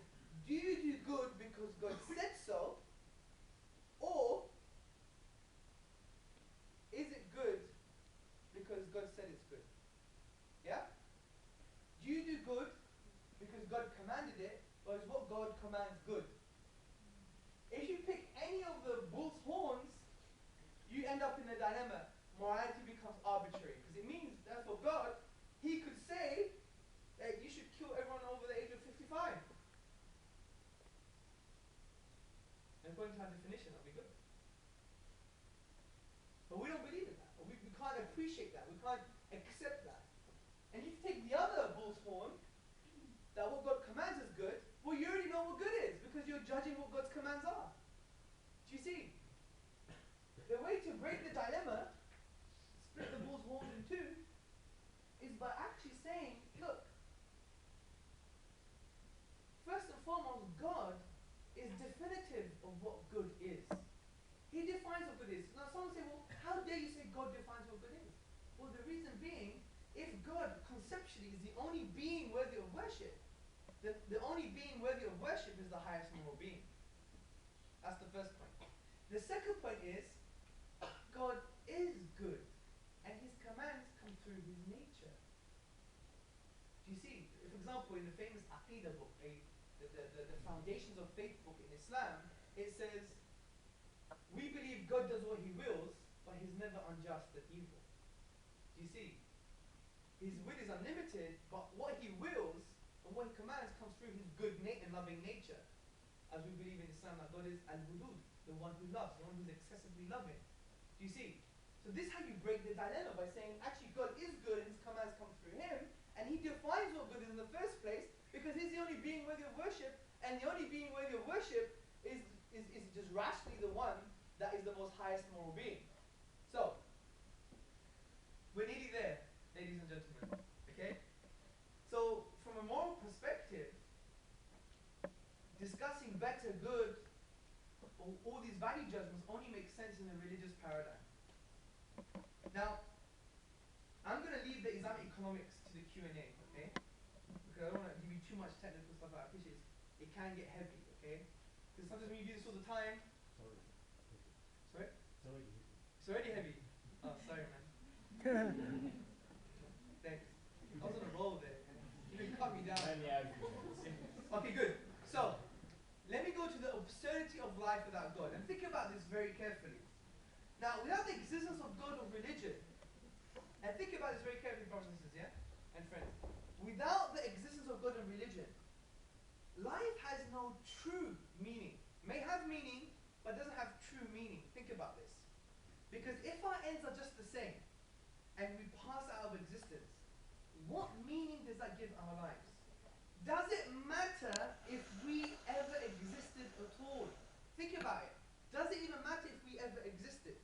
do you do good because God said so, or is it good because God said it's good? Yeah? Do you do good because God commanded it, or is what God commands good? If you pick any of the bull's horns, you end up in a dilemma. Morality becomes arbitrary, because it means that for God, he could say that you should kill everyone over the age of 55. And according to our definition, that'll be good. But we don't believe in that. Or we can't appreciate that. We can't accept that. And if you take the other bull's horn, that what God commands is good, well, you already know what good is, because you're judging what God's commands are. Do you see? The way to break the dilemma, split the bull's horn in two, is by actually saying, look, first and foremost, God is definitive of what good is. He defines what good is. Now someone say, well, how dare you say God defines what good is? Well, the reason being, if God conceptually is the only being worthy of worship, then the only being worthy of worship is the highest moral being. That's the first point. The second point is, God is good, and his commands come through his nature. Do you see? For example, in the famous Aqidah book, the Foundations of Faith book in Islam, it says, we believe God does what he wills, but he's never unjust and evil. Do you see? His will is unlimited, but what he wills and what he commands comes through his good and loving nature. As we believe in Islam that God is al-Hudud, the one who loves, the one who's excessively loving. Do you see? So this is how you break the dilemma, by saying actually God is good and his commands come through him, and he defines what good is in the first place, because he's the only being worthy of worship, and the only being worthy of worship is just rationally the one that is the most highest moral being. So, we're nearly there, ladies and gentlemen. Okay? So, from a moral perspective, discussing better, good, all these value judgments only make sense in a religious paradigm. Now, I'm going to leave the Islamic economics to the Q&A, okay? Because I don't want to give you too much technical stuff. I appreciate it can get heavy, okay? Because sometimes when you do this all the time... Sorry? It's already heavy. Oh, sorry, man. Thanks. I was on a roll there. You didn't cut me down. Okay, good. So, let me go to the absurdity of life without God. And think about this very carefully. Now, without the existence of God or religion, and think about this very carefully, brothers and sisters, yeah? And friends. Without the existence of God and religion, life has no true meaning. May have meaning, but doesn't have true meaning. Think about this. Because if our ends are just the same, and we pass out of existence, what meaning does that give our lives? Does it matter if we ever existed at all? Think about it. Does it even matter if we ever existed?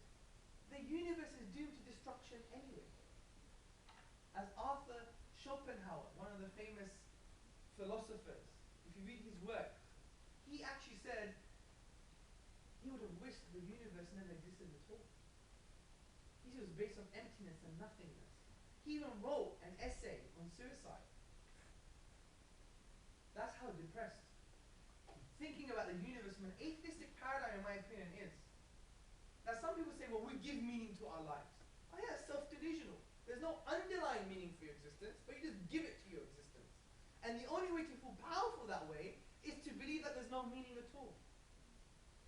The universe is doomed to destruction anyway. As Arthur Schopenhauer, one of the famous philosophers, if you read his work, he actually said he would have wished the universe never existed at all. He said it was based on emptiness and nothingness. He even wrote an essay on suicide. That's how depressed. Thinking about the universe from an atheistic paradigm, in my opinion, is. Now some people say, well, we give meaning to our lives. Oh yeah, it's self-delusional. There's no underlying meaning for your existence, but you just give it to your existence. And the only way to feel powerful that way is to believe that there's no meaning at all.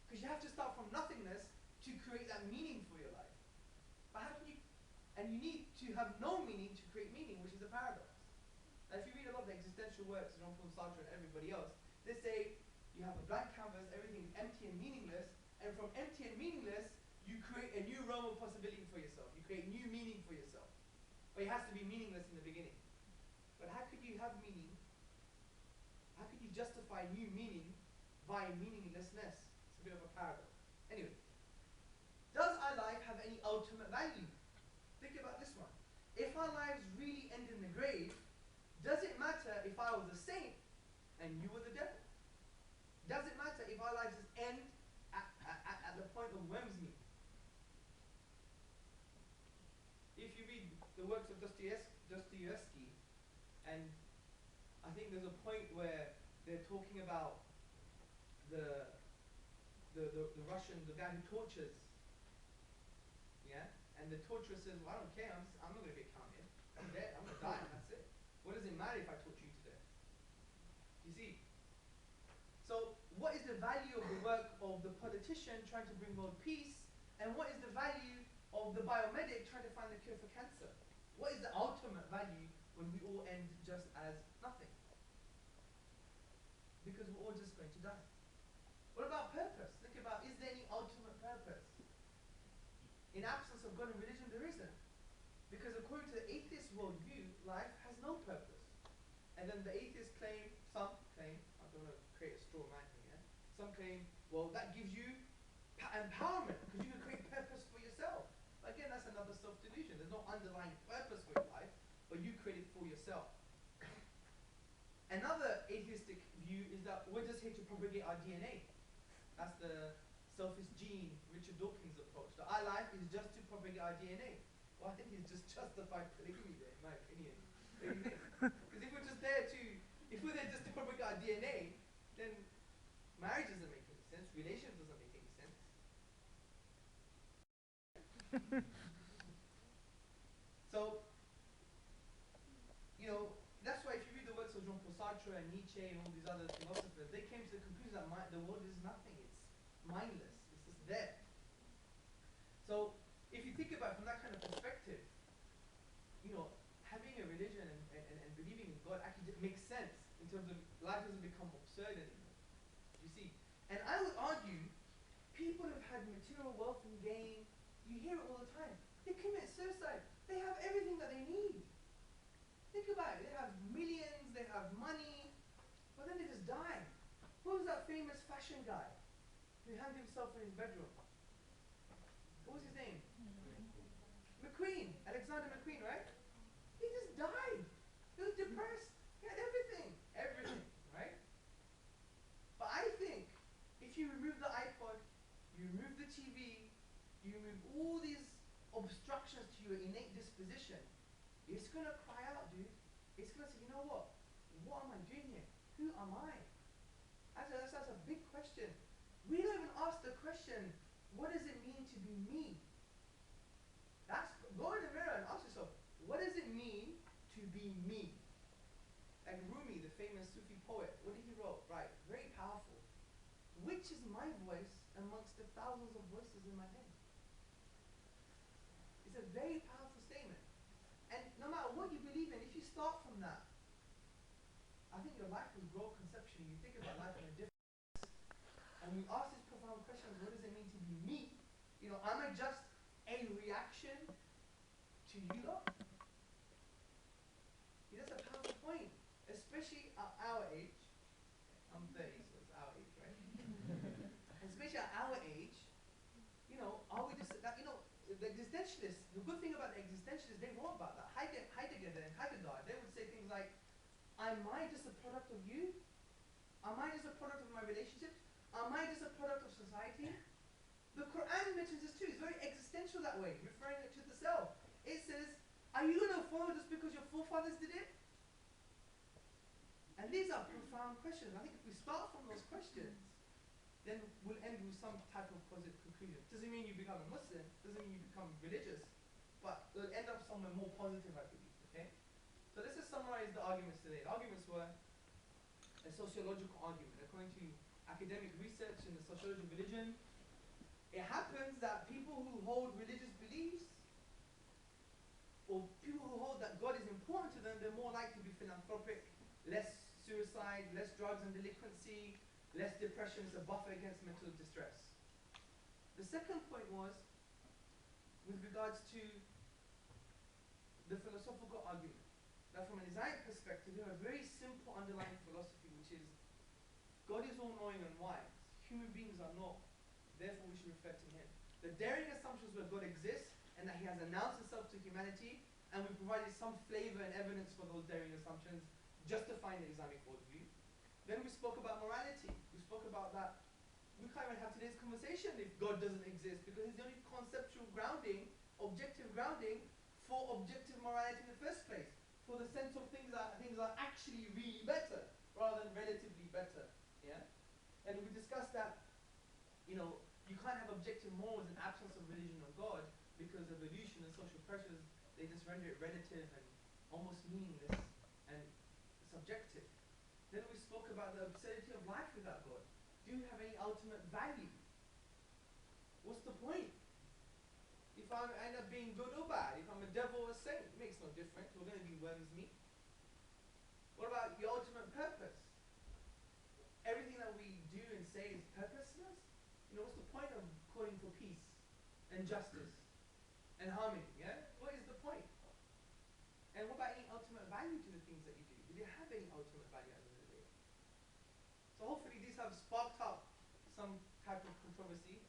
Because you have to start from nothingness to create that meaning for your life. But how can you... And you need to have no meaning to create meaning, which is a paradox. Now if you read a lot of the existential works of Jean-Paul Sartre and everybody else, they say you have a blank canvas, everything is empty and meaningless, and from empty and meaningless, you create a new realm of possibility for yourself. You create new meaning for yourself. But it has to be meaningless in the beginning. But how could you have meaning? How could you justify new meaning by meaninglessness? It's a bit of a paradox. Anyway, does our life have any ultimate value? Think about this one. If our lives really end in the grave, does it matter if I was a saint and you were the devil? Does it matter if our lives just end at the point of Wemsme? If you read the works of Dostoevsky, and I think there's a point where they're talking about the Russian, the guy who tortures, yeah? And the torturer says, well, I don't care, I'm not going to get counted. I'm dead, I'm going to die, and that's it. What does it matter if I torture you to death? You see? So, what is the value of the work of the politician trying to bring world peace, and what is the value of the biomedic trying to find the cure for cancer? What is the ultimate value when we all end just as nothing? Because we're all just going to die. What about purpose? Think about, is there any ultimate purpose? In absence of God and religion, there isn't. Because according to the atheist worldview, life has no purpose. And then the atheists claim, some claim, I don't want to create a straw man here, some claim, well, that gives you empowerment, because you can create purpose for yourself. But again, that's another self-delusion. There's no underlying purpose for your life, but you create it for yourself. Another atheistic view is that we're just here to propagate our DNA. That's the selfish gene, Richard Dawkins approach. That our life is just to propagate our DNA. Well, I think he's just justified polygamy there, in my opinion. Because if we're just there to, if we're there just to propagate our DNA, then marriage doesn't make any sense, relations doesn't make any sense. So, you know, that's why if you read the works of Jean-Paul Sartre and Nietzsche and all these other philosophers, they came to the conclusion that the world is nothing, it's mindless, it's just there. So, if you think about it from that kind of perspective, you know, having a religion and believing in God actually makes sense in terms of life doesn't become absurd anymore. You see? And I would argue, people who've had material wealth and gain, you hear it all the time. They commit suicide. They have everything that they need. Think about it. They have millions, they have money, but then they just die. Who was that famous fashion guy who hanged himself in his bedroom? What was his name? McQueen. Alexander McQueen, right? He just died. He was depressed. He had everything. Everything, right? But I think if you remove the iPod, you remove the TV, you remove all these obstructions to your innate disposition, It's going to cry out, dude. It's going to say, you know what? What am I doing here? Who am I? That's a big question. We don't even ask the question, what does it mean to be me? Go in the mirror and ask yourself, what does it mean to be me? Like Rumi, the famous Sufi poet, what did he wrote? Right, very powerful. Which is my voice amongst the thousands of voices in my head? It's a very powerful statement. And no matter what you believe in, if you start from that, I think your life will grow conceptually. You think about life in a different way. And we ask these profound questions, what does it mean to be me? You know, am I just a reaction to you lot? That's a powerful point, especially at our age. I'm 30, so it's our age, right? Especially at our age, you know, are we just, that, you know, the existentialists, the good thing about the existentialists, they wrote about that. Heidegger and Heidegger, they would say things like, am I just a product of you? Am I just a product of my relationships? Am I just a product of society? The Quran mentions this too. It's very existential that way, referring it to the self. It says, are you going to follow just because your forefathers did it? And these are profound questions. I think if we start from those questions, then we'll end with some type of positive conclusion. Doesn't mean you become a Muslim, doesn't mean you become religious, but it'll end up somewhere more positive, I believe, okay? So let's just summarize the arguments today. The arguments were a sociological argument. According to academic research in the sociology of religion, it happens that people who hold religious beliefs, or people who hold that God is important to them, they're more likely to be philanthropic, less suicide, less drugs and delinquency, less depression. It's a buffer against mental distress. The second point was with regards to the philosophical argument. That from an Islamic perspective, we have a very simple underlying philosophy, which is God is all-knowing and wise. Human beings are not. Therefore, we should reflect in Him. The daring assumptions where God exists and that He has announced Himself to humanity, and we provided some flavor and evidence for those daring assumptions, justifying the Islamic worldview. Then we spoke about morality. We spoke about that we can't even have today's conversation if God doesn't exist, because He's the only conceptual grounding, objective grounding for objective morality in the first place, for the sense of things are actually really better rather than relatively better. Yeah? And we discussed that, you know, you can't have objective morals in absence of religion or God, because evolution and social pressures, they just render it relative and almost meaningless and subjective. Then we spoke about the absurdity of life without God. Do you have any ultimate value? What's the point? If I end up being good or bad, if I'm a devil or a saint, it makes no difference. We're going to be worms meat. What about the ultimate purpose? Everything that we do and say is purposeless? You know, what's the point of calling for peace and justice and harmony? Yeah? What is the point? And what about any ultimate value to the things that you do? Do they have any ultimate value at the end of the day? So hopefully these have sparked up some type of controversy.